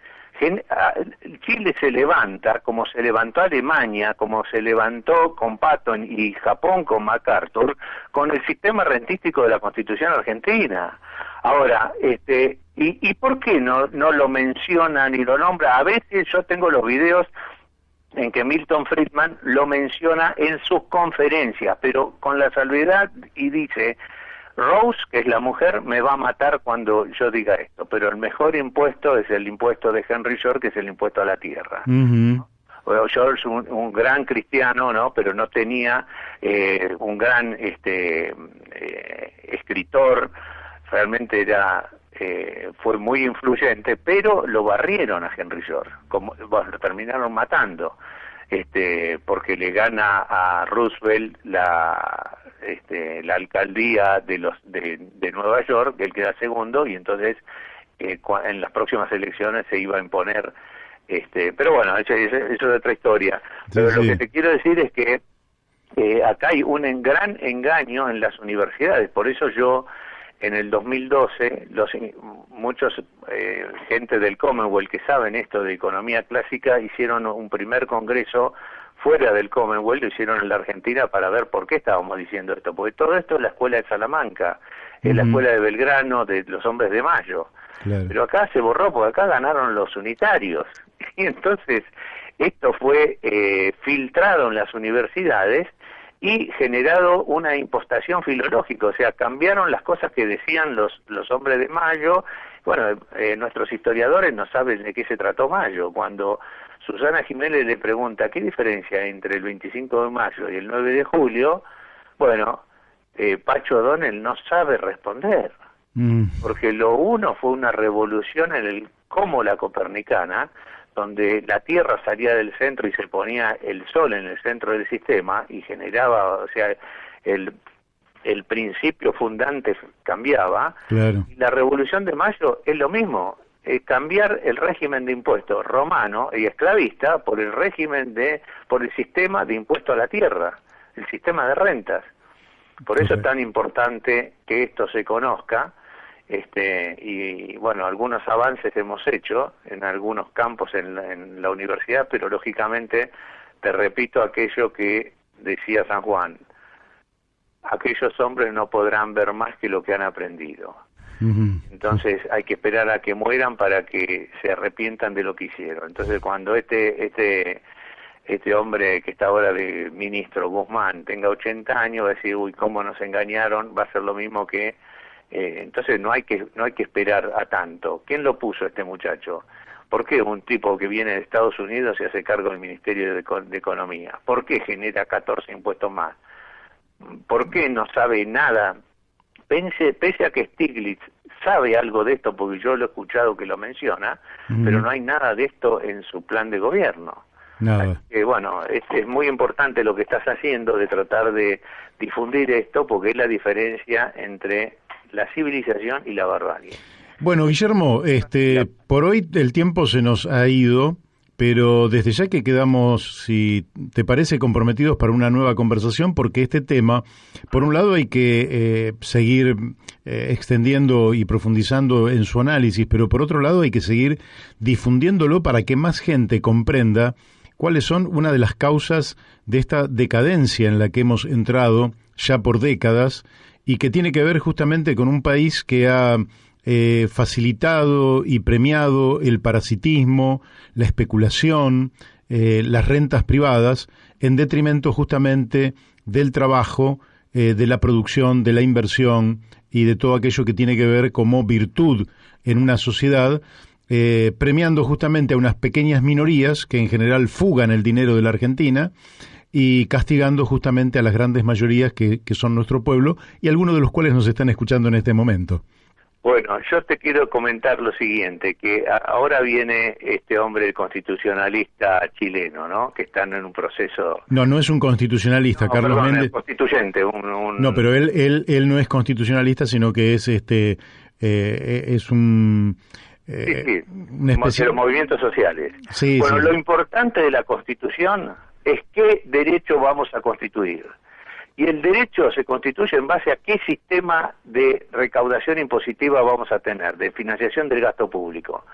se levanta como se levantó Alemania, como se levantó con Patton, y Japón con MacArthur, con el sistema rentístico de la Constitución Argentina. Ahora, ¿y por qué no lo menciona ni lo nombra? A veces yo tengo los videos en que Milton Friedman lo menciona en sus conferencias, pero con la salvedad, y dice: Rose, que es la mujer, me va a matar cuando yo diga esto, pero el mejor impuesto es el impuesto de Henry George, que es el impuesto a la tierra. Bueno, George es un gran cristiano, ¿no? Pero no tenía un gran escritor, realmente fue muy influyente, pero lo barrieron a Henry George, lo terminaron matando, porque le gana a Roosevelt la alcaldía de Nueva York, él queda segundo, y entonces en las próximas elecciones se iba a imponer, pero bueno, eso es otra historia. Pero lo que te quiero decir es que acá hay un gran engaño en las universidades. Por eso yo en el 2012 muchos gente del Commonwealth que saben esto de economía clásica hicieron un primer congreso fuera del Commonwealth, lo hicieron en la Argentina para ver por qué estábamos diciendo esto, porque todo esto es la escuela de Salamanca, es la escuela de Belgrano, de los hombres de Mayo, claro. Pero acá se borró porque acá ganaron los unitarios, y entonces esto fue filtrado en las universidades y generado una impostación filológica, o sea, cambiaron las cosas que decían los hombres de Mayo. Bueno, nuestros historiadores no saben de qué se trató Mayo. Cuando Susana Jiménez le pregunta qué diferencia hay entre el 25 de mayo y el 9 de julio, bueno, Pacho O'Donnell no sabe responder, porque lo uno fue una revolución como la copernicana, donde la Tierra salía del centro y se ponía el Sol en el centro del sistema y generaba, o sea, el principio fundante cambiaba. Claro. Y la Revolución de Mayo es lo mismo, cambiar el régimen de impuestos romano y esclavista por el sistema de impuesto a la tierra. el sistema de rentas. Por eso es tan importante que esto se conozca, y bueno, algunos avances hemos hecho en algunos campos en la universidad, pero lógicamente te repito aquello que decía San Juan: aquellos hombres no podrán ver más que lo que han aprendido. Entonces hay que esperar a que mueran para que se arrepientan de lo que hicieron. Entonces cuando este hombre que está ahora de ministro, Guzmán, tenga 80 años, va a decir, uy, cómo nos engañaron, va a ser lo mismo que... entonces no hay que esperar a tanto. ¿Quién lo puso este muchacho? ¿Por qué un tipo que viene de Estados Unidos se hace cargo del Ministerio de Economía? ¿Por qué genera 14 impuestos más? ¿Por qué no sabe nada? Pese a que Stiglitz sabe algo de esto, porque yo lo he escuchado que lo menciona, pero no hay nada de esto en su plan de gobierno. Nada. Bueno, es muy importante lo que estás haciendo de tratar de difundir esto, porque es la diferencia entre la civilización y la barbarie. Bueno, Guillermo, por hoy el tiempo se nos ha ido, pero desde ya que quedamos, si te parece, comprometidos para una nueva conversación, porque este tema, por un lado hay que seguir extendiendo y profundizando en su análisis, pero por otro lado hay que seguir difundiéndolo para que más gente comprenda cuáles son una de las causas de esta decadencia en la que hemos entrado ya por décadas y que tiene que ver justamente con un país que ha facilitado y premiado el parasitismo, la especulación, las rentas privadas, en detrimento justamente del trabajo, de la producción, de la inversión y de todo aquello que tiene que ver como virtud en una sociedad, premiando justamente a unas pequeñas minorías que en general fugan el dinero de la Argentina y castigando justamente a las grandes mayorías que son nuestro pueblo y algunos de los cuales nos están escuchando en este momento. Bueno, yo te quiero comentar lo siguiente, que ahora viene este hombre constitucionalista chileno, ¿no? Que están en un proceso... No es un constitucionalista, Carlos Méndez. Es constituyente, No, pero él no es constitucionalista, sino que es es un... de los movimientos sociales. Sí, bueno, sí. Lo importante de la Constitución es qué derecho vamos a constituir. Y el derecho se constituye en base a qué sistema de recaudación impositiva vamos a tener, de financiación del gasto público.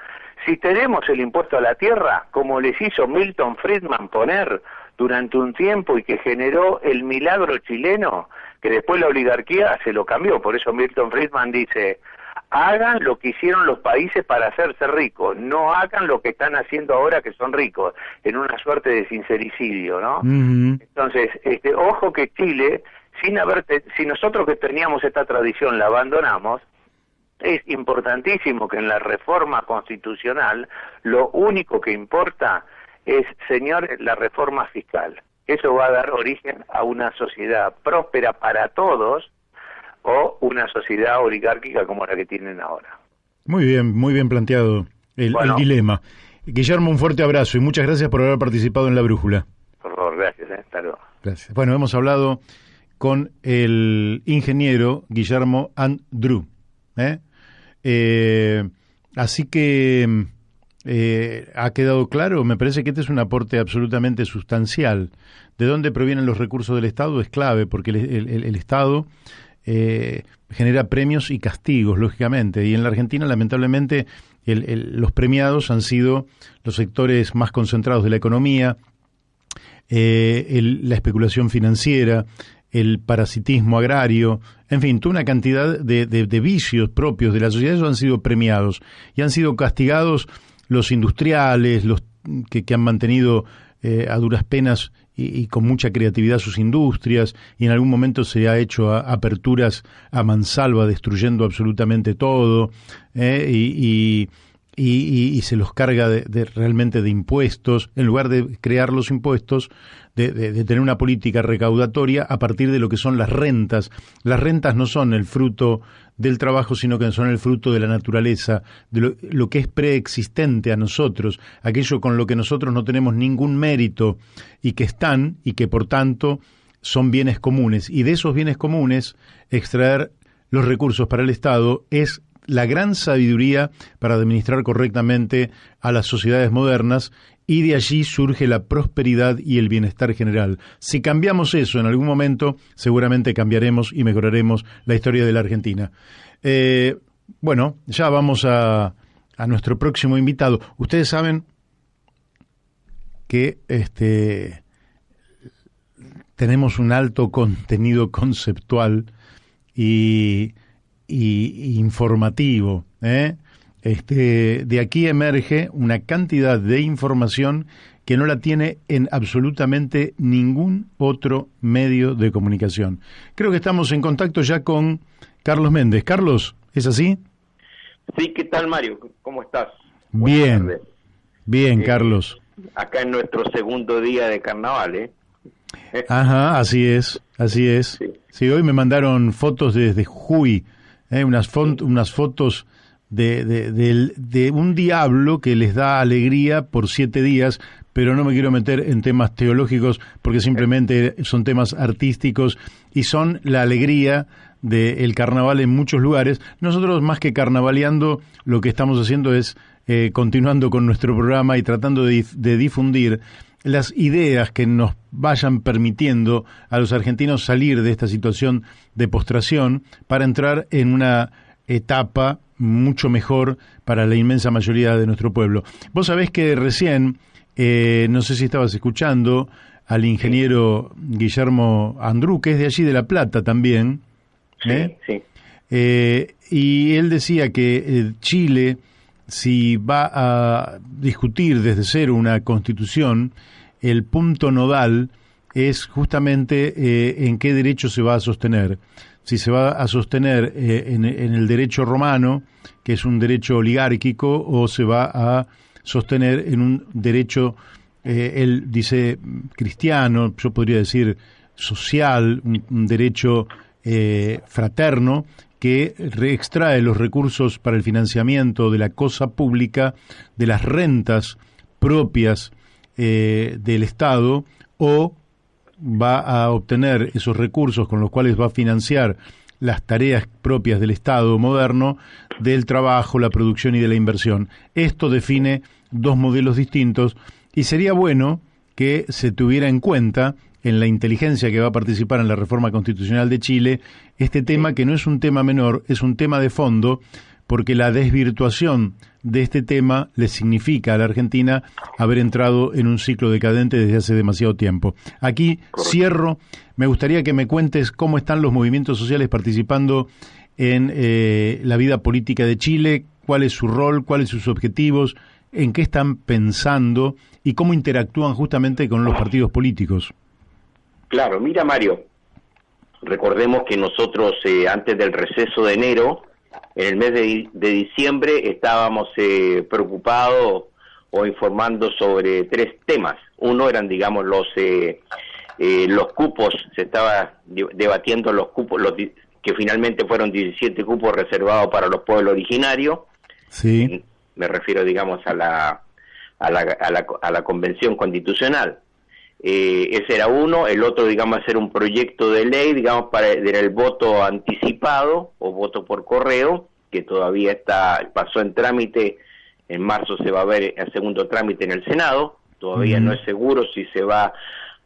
Si tenemos el impuesto a la tierra, como les hizo Milton Friedman poner durante un tiempo y que generó el milagro chileno, que después la oligarquía se lo cambió. Por eso Milton Friedman dice: hagan lo que hicieron los países para hacerse ricos, no hagan lo que están haciendo ahora que son ricos, en una suerte de sincericidio, ¿no? Entonces, ojo que Chile, si nosotros que teníamos esta tradición la abandonamos, es importantísimo que en la reforma constitucional lo único que importa es, señor, la reforma fiscal. Eso va a dar origen a una sociedad próspera para todos, o una sociedad oligárquica como la que tienen ahora. Muy bien planteado el dilema. Guillermo, un fuerte abrazo y muchas gracias por haber participado en La Brújula. Por favor, gracias. Hasta luego. Gracias. Bueno, hemos hablado con el ingeniero Guillermo Andrú. Así que ha quedado claro, me parece que este es un aporte absolutamente sustancial. De dónde provienen los recursos del Estado es clave, porque el Estado... genera premios y castigos, lógicamente, y en la Argentina lamentablemente los premiados han sido los sectores más concentrados de la economía, la especulación financiera, el parasitismo agrario, en fin, toda una cantidad de vicios propios de la sociedad. Esos han sido premiados y han sido castigados los industriales, los que han mantenido a duras penas y con mucha creatividad sus industrias, y en algún momento se ha hecho aperturas a mansalva, destruyendo absolutamente todo, y se los carga realmente de impuestos, en lugar de crear los impuestos, de tener una política recaudatoria a partir de lo que son las rentas. Las rentas no son el fruto del trabajo, sino que son el fruto de la naturaleza, de lo que es preexistente a nosotros, aquello con lo que nosotros no tenemos ningún mérito y que están y que por tanto son bienes comunes. Y de esos bienes comunes extraer los recursos para el Estado es la gran sabiduría para administrar correctamente a las sociedades modernas y de allí surge la prosperidad y el bienestar general. Si cambiamos eso en algún momento, seguramente cambiaremos y mejoraremos la historia de la Argentina. Bueno, ya vamos a nuestro próximo invitado. Ustedes saben que tenemos un alto contenido conceptual y informativo. De aquí emerge una cantidad de información que no la tiene en absolutamente ningún otro medio de comunicación. Creo que estamos en contacto ya con Carlos Méndez. Carlos, ¿es así? Sí, ¿qué tal, Mario? ¿Cómo estás? Bien, bien, Carlos. Acá en nuestro segundo día de carnaval, ¿eh? Ajá, así es. Sí, hoy me mandaron fotos desde Jujuy, unas fotos de un diablo que les da alegría por 7 días, pero no me quiero meter en temas teológicos porque simplemente son temas artísticos y son la alegría del carnaval en muchos lugares. Nosotros, más que carnavaleando, lo que estamos haciendo es continuando con nuestro programa y tratando de difundir las ideas que nos vayan permitiendo a los argentinos salir de esta situación de postración para entrar en una etapa mucho mejor para la inmensa mayoría de nuestro pueblo. Vos sabés que recién, no sé si estabas escuchando al ingeniero Guillermo Andrú, que es de allí de La Plata también. Sí. Y él decía que Chile, si va a discutir desde cero una constitución, el punto nodal es justamente en qué derecho se va a sostener. Si se va a sostener en el derecho romano, que es un derecho oligárquico, o se va a sostener en un derecho, él dice cristiano, yo podría decir social, un derecho fraterno, que extrae los recursos para el financiamiento de la cosa pública, de las rentas propias del Estado, o va a obtener esos recursos con los cuales va a financiar las tareas propias del Estado moderno, del trabajo, la producción y de la inversión. Esto define 2 modelos distintos y sería bueno que se tuviera en cuenta en la inteligencia que va a participar en la reforma constitucional de Chile este tema, que no es un tema menor, es un tema de fondo, porque la desvirtuación de este tema le significa a la Argentina haber entrado en un ciclo decadente desde hace demasiado tiempo. Aquí cierro. Me gustaría que me cuentes cómo están los movimientos sociales participando en la vida política de Chile, cuál es su rol, cuáles sus objetivos, en qué están pensando y cómo interactúan justamente con los partidos políticos. Claro, mira, Mario, recordemos que nosotros antes del receso de enero, en el mes de diciembre, estábamos preocupados o informando sobre 3 temas. Uno eran, digamos, los cupos. Se estaba debatiendo los cupos, que finalmente fueron 17 cupos reservados para los pueblos originarios. Sí. Me refiero, digamos, a la Convención Constitucional. Ese era uno. El otro, digamos, hacer un proyecto de ley, digamos, para el voto anticipado o voto por correo, que todavía pasó en trámite. En marzo se va a ver el segundo trámite en el Senado. Todavía no es seguro si se va a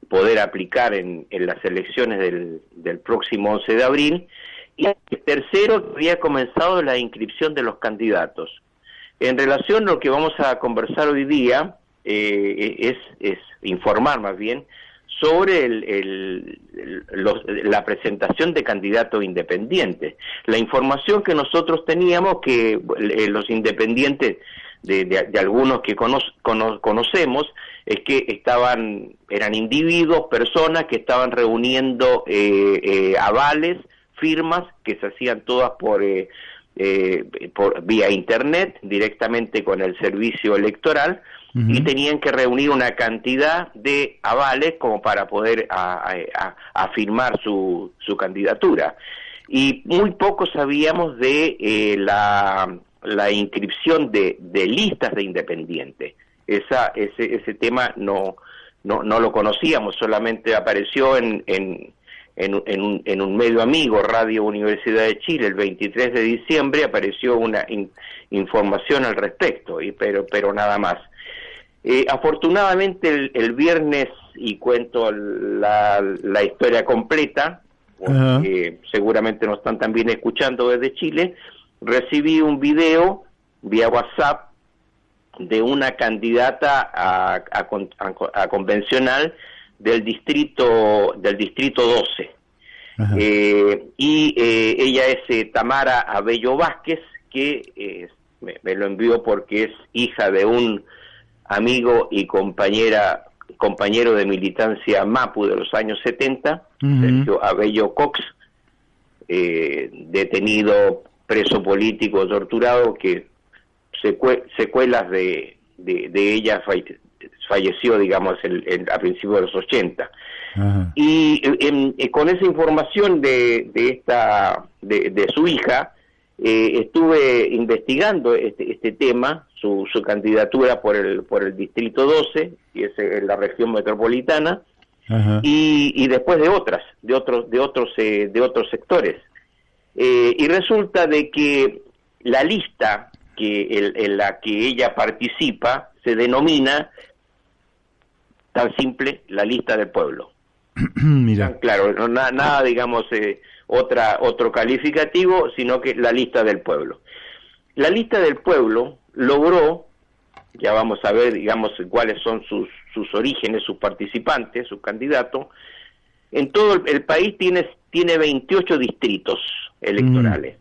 poder aplicar en las elecciones del próximo 11 de abril. Y el tercero, que había comenzado la inscripción de los candidatos. En relación a lo que vamos a conversar hoy día, es informar más bien sobre la presentación de candidatos independientes. La información que nosotros teníamos, que los independientes de algunos que conocemos, es que eran individuos, personas que estaban reuniendo avales, firmas, que se hacían todas por vía internet, directamente con el servicio electoral, y tenían que reunir una cantidad de avales como para poder afirmar su candidatura. Y muy poco sabíamos de la inscripción de listas de independientes. Ese tema no lo conocíamos, solamente apareció en un medio amigo, Radio Universidad de Chile, el 23 de diciembre, apareció una información al respecto, pero nada más. Afortunadamente el viernes, y cuento la historia completa, porque seguramente nos están también escuchando desde Chile, recibí un video vía WhatsApp de una candidata a convencional del distrito 12. Ella es Tamara Abello Vázquez, que me lo envió porque es hija de un amigo y compañero de militancia MAPU de los años 70, Sergio Abello Cox, detenido, preso político, torturado, que secuelas de ella falleció, digamos, a principios de los 80. Y con esa información de su hija, estuve investigando este tema, su candidatura por el distrito 12, y es en la región metropolitana, y después de otros sectores. Y resulta de que la lista en la que ella participa se denomina tan simple, la lista del pueblo. Mira. Claro, nada digamos otro calificativo, sino que la lista del pueblo. La lista del pueblo logró, ya vamos a ver, digamos, cuáles son sus orígenes, sus participantes, sus candidatos. En todo el país tiene 28 distritos electorales.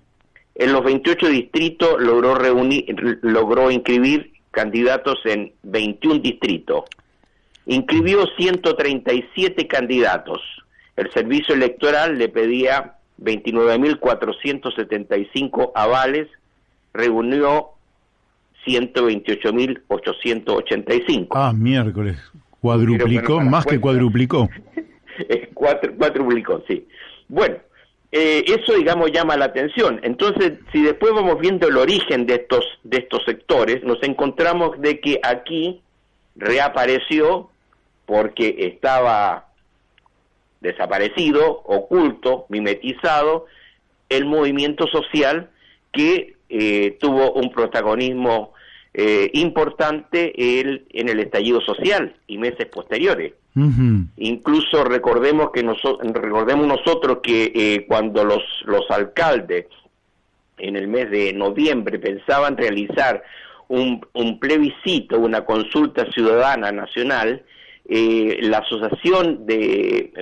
En los 28 distritos logró inscribir candidatos en 21 distritos. Inscribió 137 candidatos. El servicio electoral le pedía 29.475 avales, reunió 128.885. Ah, miércoles. Cuadruplicó, más que cuadruplicó. Cuadruplicó, sí. Bueno, eso, digamos, llama la atención. Entonces, si después vamos viendo el origen de estos sectores, nos encontramos de que aquí reapareció, porque estaba desaparecido, oculto, mimetizado, el movimiento social que tuvo un protagonismo importante en el estallido social y meses posteriores. Incluso recordemos nosotros que cuando los alcaldes en el mes de noviembre pensaban realizar un plebiscito, una consulta ciudadana nacional, la asociación de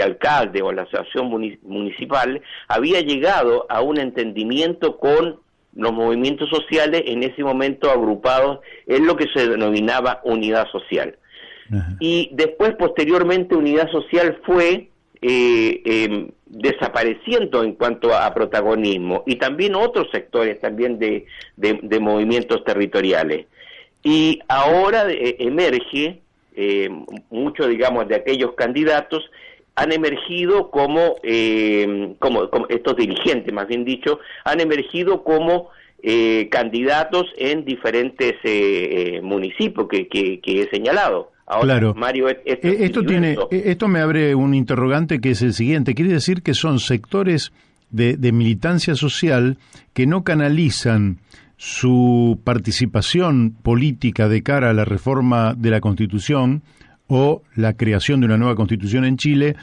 alcalde o la asociación municipal había llegado a un entendimiento con los movimientos sociales en ese momento agrupados en lo que se denominaba unidad social. Y después, posteriormente, unidad social fue desapareciendo en cuanto a protagonismo, y también otros sectores también de movimientos territoriales. Y ahora emerge muchos, digamos, de aquellos candidatos han emergido como estos dirigentes, más bien dicho, han emergido como candidatos en diferentes municipios que he señalado. Ahora, claro. Mario, esto me abre un interrogante, que es el siguiente. Quiere decir que son sectores de militancia social que no canalizan su participación política de cara a la reforma de la Constitución o la creación de una nueva Constitución en Chile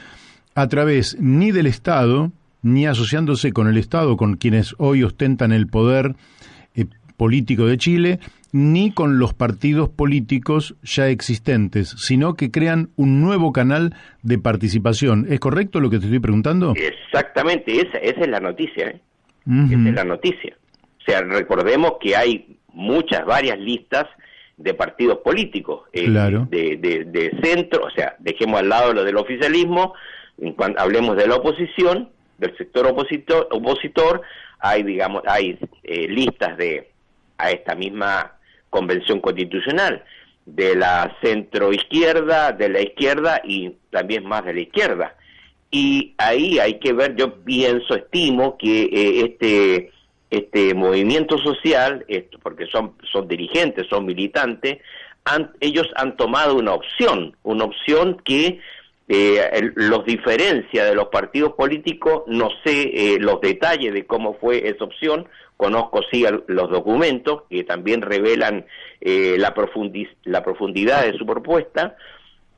a través ni del Estado, ni asociándose con el Estado, con quienes hoy ostentan el poder político de Chile, ni con los partidos políticos ya existentes, sino que crean un nuevo canal de participación. ¿Es correcto lo que te estoy preguntando? Exactamente, esa es la noticia, Esa es la noticia. O sea, recordemos que hay varias listas de partidos políticos, claro. de centro, o sea, dejemos al lado lo del oficialismo, hablemos de la oposición, del sector opositor, hay listas a esta misma convención constitucional, de la centro-izquierda, de la izquierda y también más de la izquierda. Y ahí hay que ver, yo estimo que este movimiento social, porque son dirigentes, son militantes, ellos han tomado una opción que los diferencia de los partidos políticos. No sé los detalles de cómo fue esa opción, conozco sí los documentos que también revelan la profundidad de su propuesta,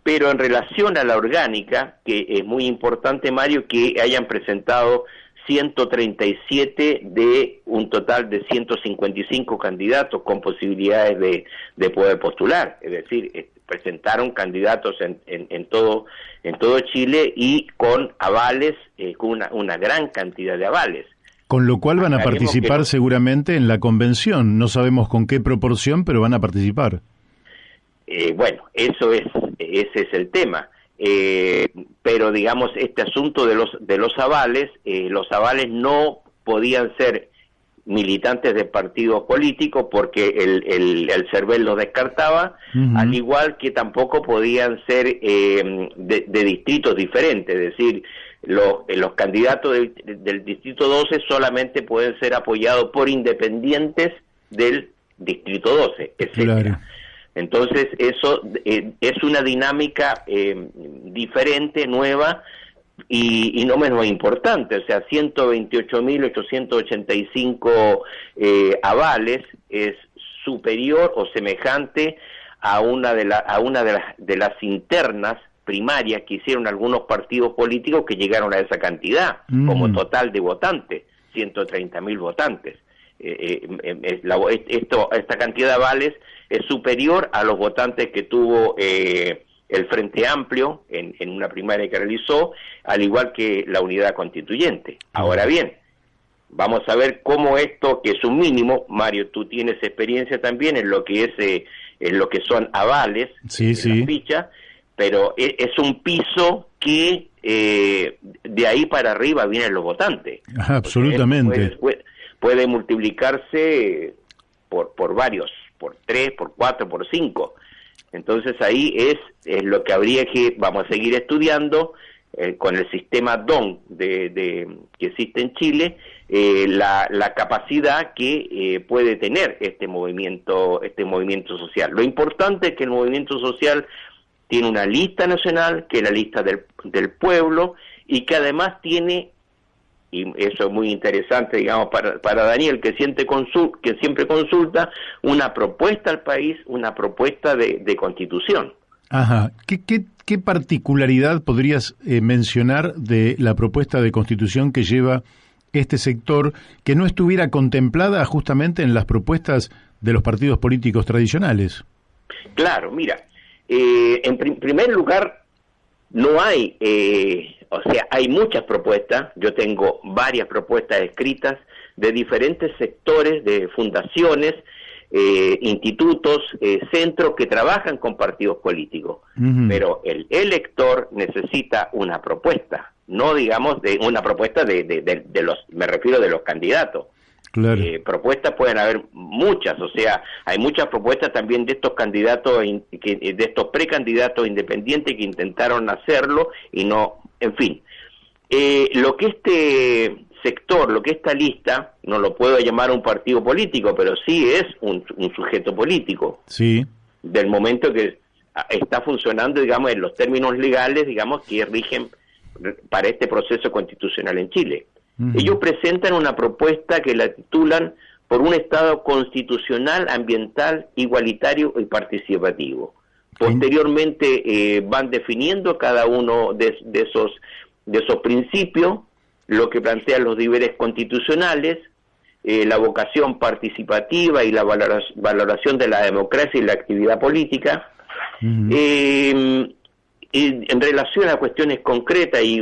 pero en relación a la orgánica, que es muy importante, Mario, que hayan presentado 137 de un total de 155 candidatos con posibilidades de poder postular, es decir, presentaron candidatos en todo Chile y con avales, con una gran cantidad de avales. Con lo cual van a participar seguramente en la convención, no sabemos con qué proporción, pero van a participar. Bueno, ese es el tema. Pero digamos, este asunto de los avales no podían ser militantes de partidos políticos porque el CERVEL los descartaba, al igual que tampoco podían ser de distritos diferentes, es decir, los candidatos del distrito 12 solamente pueden ser apoyados por independientes del distrito 12, etcétera. Claro. Entonces eso es una dinámica diferente, nueva y no menos importante. O sea, 128.885 avales es superior o semejante a una de las internas primarias que hicieron algunos partidos políticos que llegaron a esa cantidad como total de votantes, 130.000 votantes. Esta cantidad de avales es superior a los votantes que tuvo el Frente Amplio en una primaria que realizó, al igual que la Unidad Constituyente. Ahora bien, vamos a ver cómo esto, que es un mínimo, Mario, tú tienes experiencia también en lo que es en lo que son avales, sí. La ficha, pero es un piso que de ahí para arriba vienen los votantes. Absolutamente. Puede multiplicarse por varios, por 3, por 4, por 5. Entonces ahí es lo que vamos a seguir estudiando con el sistema DON que existe en Chile, la capacidad que puede tener este movimiento social. Lo importante es que el movimiento social tiene una lista nacional, que es la lista del pueblo, y que además tiene, y eso es muy interesante, digamos, para Daniel, que siempre consulta, una propuesta al país, una propuesta de constitución. Ajá. ¿Qué particularidad podrías mencionar de la propuesta de constitución que lleva este sector que no estuviera contemplada justamente en las propuestas de los partidos políticos tradicionales? Claro, mira, en primer lugar, no hay... O sea, hay muchas propuestas, yo tengo varias propuestas escritas de diferentes sectores, de fundaciones, institutos, centros que trabajan con partidos políticos, pero el elector necesita una propuesta, no digamos de una propuesta de los, me refiero de los candidatos. Claro. Propuestas pueden haber muchas, o sea, hay muchas propuestas también de estos candidatos, de estos precandidatos independientes que intentaron hacerlo y no, en fin. Lo que este sector, lo que esta lista, no lo puedo llamar un partido político, pero sí es un sujeto político. Sí. Del momento que está funcionando, digamos, en los términos legales, digamos, que rigen para este proceso constitucional en Chile. Ellos presentan una propuesta que la titulan por un Estado constitucional, ambiental, igualitario y participativo. Posteriormente van definiendo cada uno de esos principios, lo que plantean los deberes constitucionales, la vocación participativa y la valoración de la democracia y la actividad política. En relación a cuestiones concretas y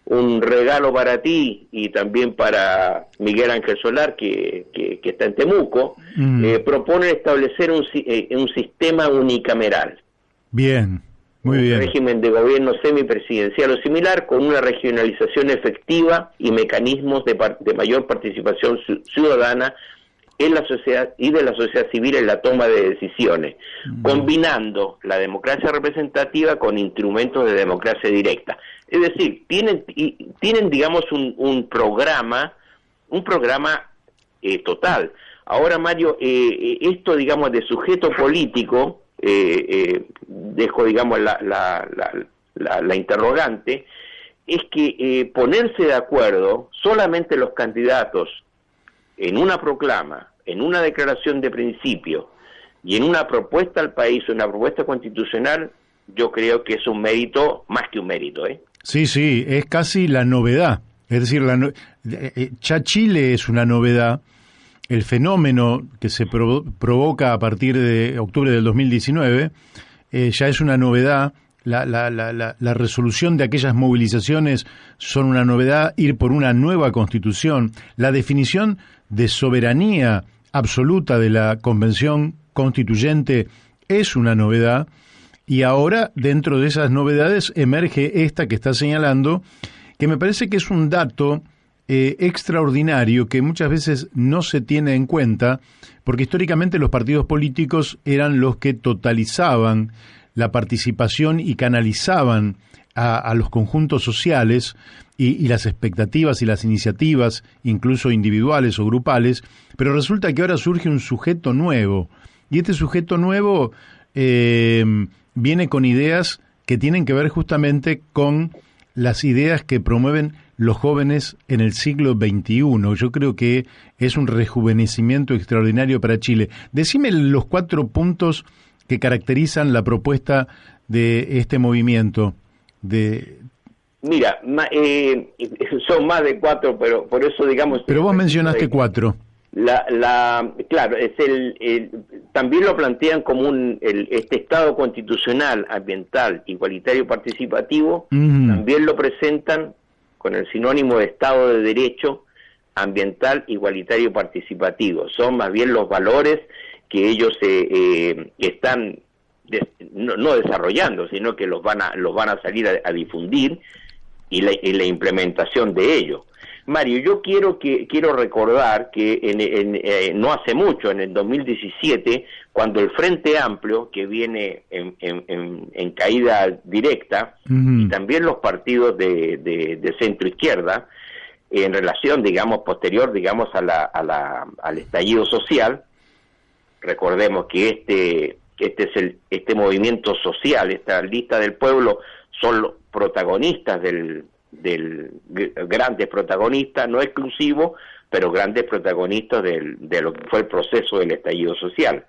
un regalo para ti y también para Miguel Ángel Solar, que está en Temuco, proponen establecer un sistema unicameral. Bien, muy bien. Un régimen de gobierno semipresidencial o similar, con una regionalización efectiva y mecanismos de mayor participación ciudadana en la sociedad y de la sociedad civil en la toma de decisiones, combinando la democracia representativa con instrumentos de democracia directa. Es decir, tienen digamos un programa total. Ahora, Mario, esto, digamos, de sujeto político, dejo, digamos, la la interrogante, es que ponerse de acuerdo solamente los candidatos en una proclama, en una declaración de principio y en una propuesta al país, una propuesta constitucional, yo creo que es un mérito más que un mérito, ¿eh? Sí, es casi la novedad. Es decir, ya Chile es una novedad. El fenómeno que se provoca a partir de octubre del 2019 ya es una novedad. La resolución de aquellas movilizaciones son una novedad. Ir por una nueva constitución, la definición de soberanía absoluta de la Convención Constituyente es una novedad. Y ahora, dentro de esas novedades, emerge esta que está señalando, que me parece que es un dato extraordinario que muchas veces no se tiene en cuenta, porque históricamente los partidos políticos eran los que totalizaban la participación y canalizaban a los conjuntos sociales y las expectativas y las iniciativas, incluso individuales o grupales, pero resulta que ahora surge un sujeto nuevo, y este sujeto nuevo viene con ideas que tienen que ver justamente con las ideas que promueven los jóvenes en el siglo XXI. Yo creo que es un rejuvenecimiento extraordinario para Chile. Decime los 4 puntos que caracterizan la propuesta de este movimiento. Mira, son más de 4, pero por eso digamos... Pero vos mencionaste 4. Claro, también lo plantean como este Estado constitucional, ambiental, igualitario, participativo, también lo presentan con el sinónimo de Estado de Derecho, ambiental, igualitario, participativo. Son más bien los valores que ellos están no desarrollando, sino que los van a salir a difundir y la implementación de ello. Mario, yo quiero recordar que no hace mucho, en el 2017, cuando el Frente Amplio, que viene en caída directa, y también los partidos de centro izquierda, en relación, digamos, posterior, digamos, al estallido social, recordemos que este movimiento social, esta lista del pueblo, son los protagonistas grandes protagonistas, no exclusivos, pero grandes protagonistas de lo que fue el proceso del estallido social.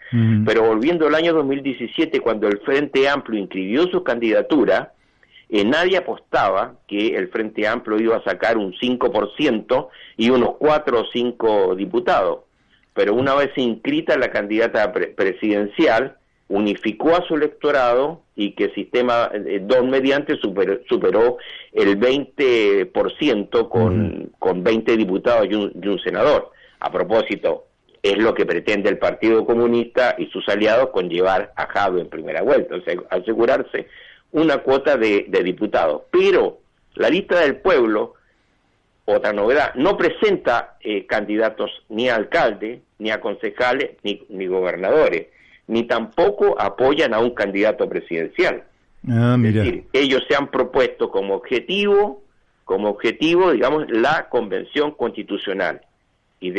Pero volviendo al año 2017, cuando el Frente Amplio inscribió su candidatura, nadie apostaba que el Frente Amplio iba a sacar un 5% y unos 4 o 5 diputados. Pero una vez inscrita la candidata presidencial, unificó a su electorado y que el sistema don mediante superó el 20% con 20 diputados y un senador. A propósito, es lo que pretende el Partido Comunista y sus aliados con llevar a Jadwe en primera vuelta, o sea, asegurarse una cuota de diputados. Pero la lista del pueblo, otra novedad, no presenta candidatos ni a alcalde, ni a concejales, ni gobernadores, ni tampoco apoyan a un candidato presidencial. Es decir, ellos se han propuesto como objetivo, digamos, la Convención Constitucional. Y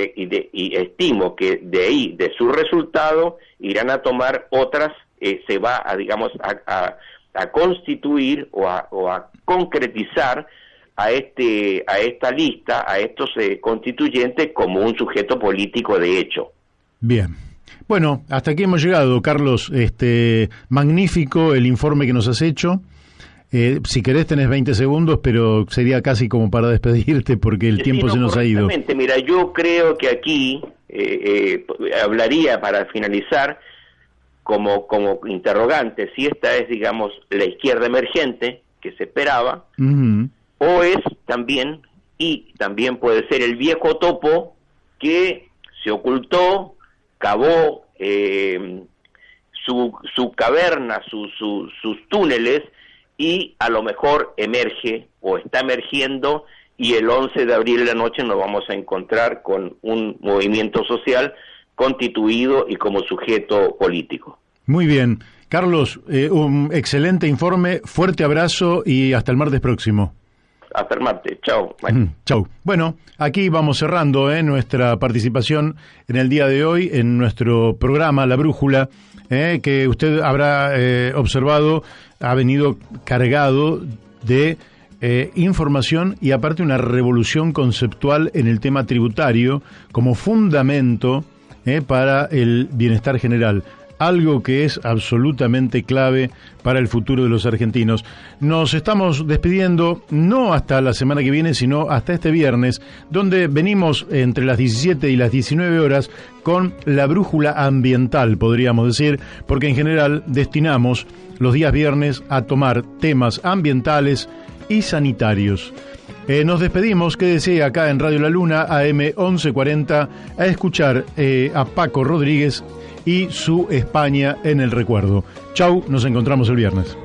estimo que de ahí, de su resultado, irán a tomar otras, se va a, digamos, a constituir o a concretizar a esta lista, a estos constituyentes como un sujeto político de hecho. Bien. Bueno, hasta aquí hemos llegado, Carlos. Magnífico el informe que nos has hecho. Si querés tenés 20 segundos, pero sería casi como para despedirte porque el tiempo se nos ha ido. Mira, yo creo que aquí hablaría para finalizar como interrogante si esta es, digamos, la izquierda emergente que se esperaba, o es también, y también puede ser el viejo topo que se ocultó, cavó su caverna, sus túneles, y a lo mejor emerge o está emergiendo, y el 11 de abril de la noche nos vamos a encontrar con un movimiento social constituido y como sujeto político. Muy bien. Carlos, un excelente informe, fuerte abrazo y hasta el martes próximo. Hasta el martes, chao. Chao. Bueno, aquí vamos cerrando nuestra participación en el día de hoy, en nuestro programa La Brújula, que usted habrá observado, ha venido cargado de información y aparte una revolución conceptual en el tema tributario como fundamento para el bienestar general. Algo que es absolutamente clave para el futuro de los argentinos. Nos estamos despidiendo, no hasta la semana que viene, sino hasta este viernes, donde venimos entre las 17 y las 19 horas con la brújula ambiental, podríamos decir, porque en general destinamos los días viernes a tomar temas ambientales y sanitarios. Nos despedimos, quédese acá en Radio La Luna, AM 1140, a escuchar a Paco Rodríguez y su España en el recuerdo. Chau, nos encontramos el viernes.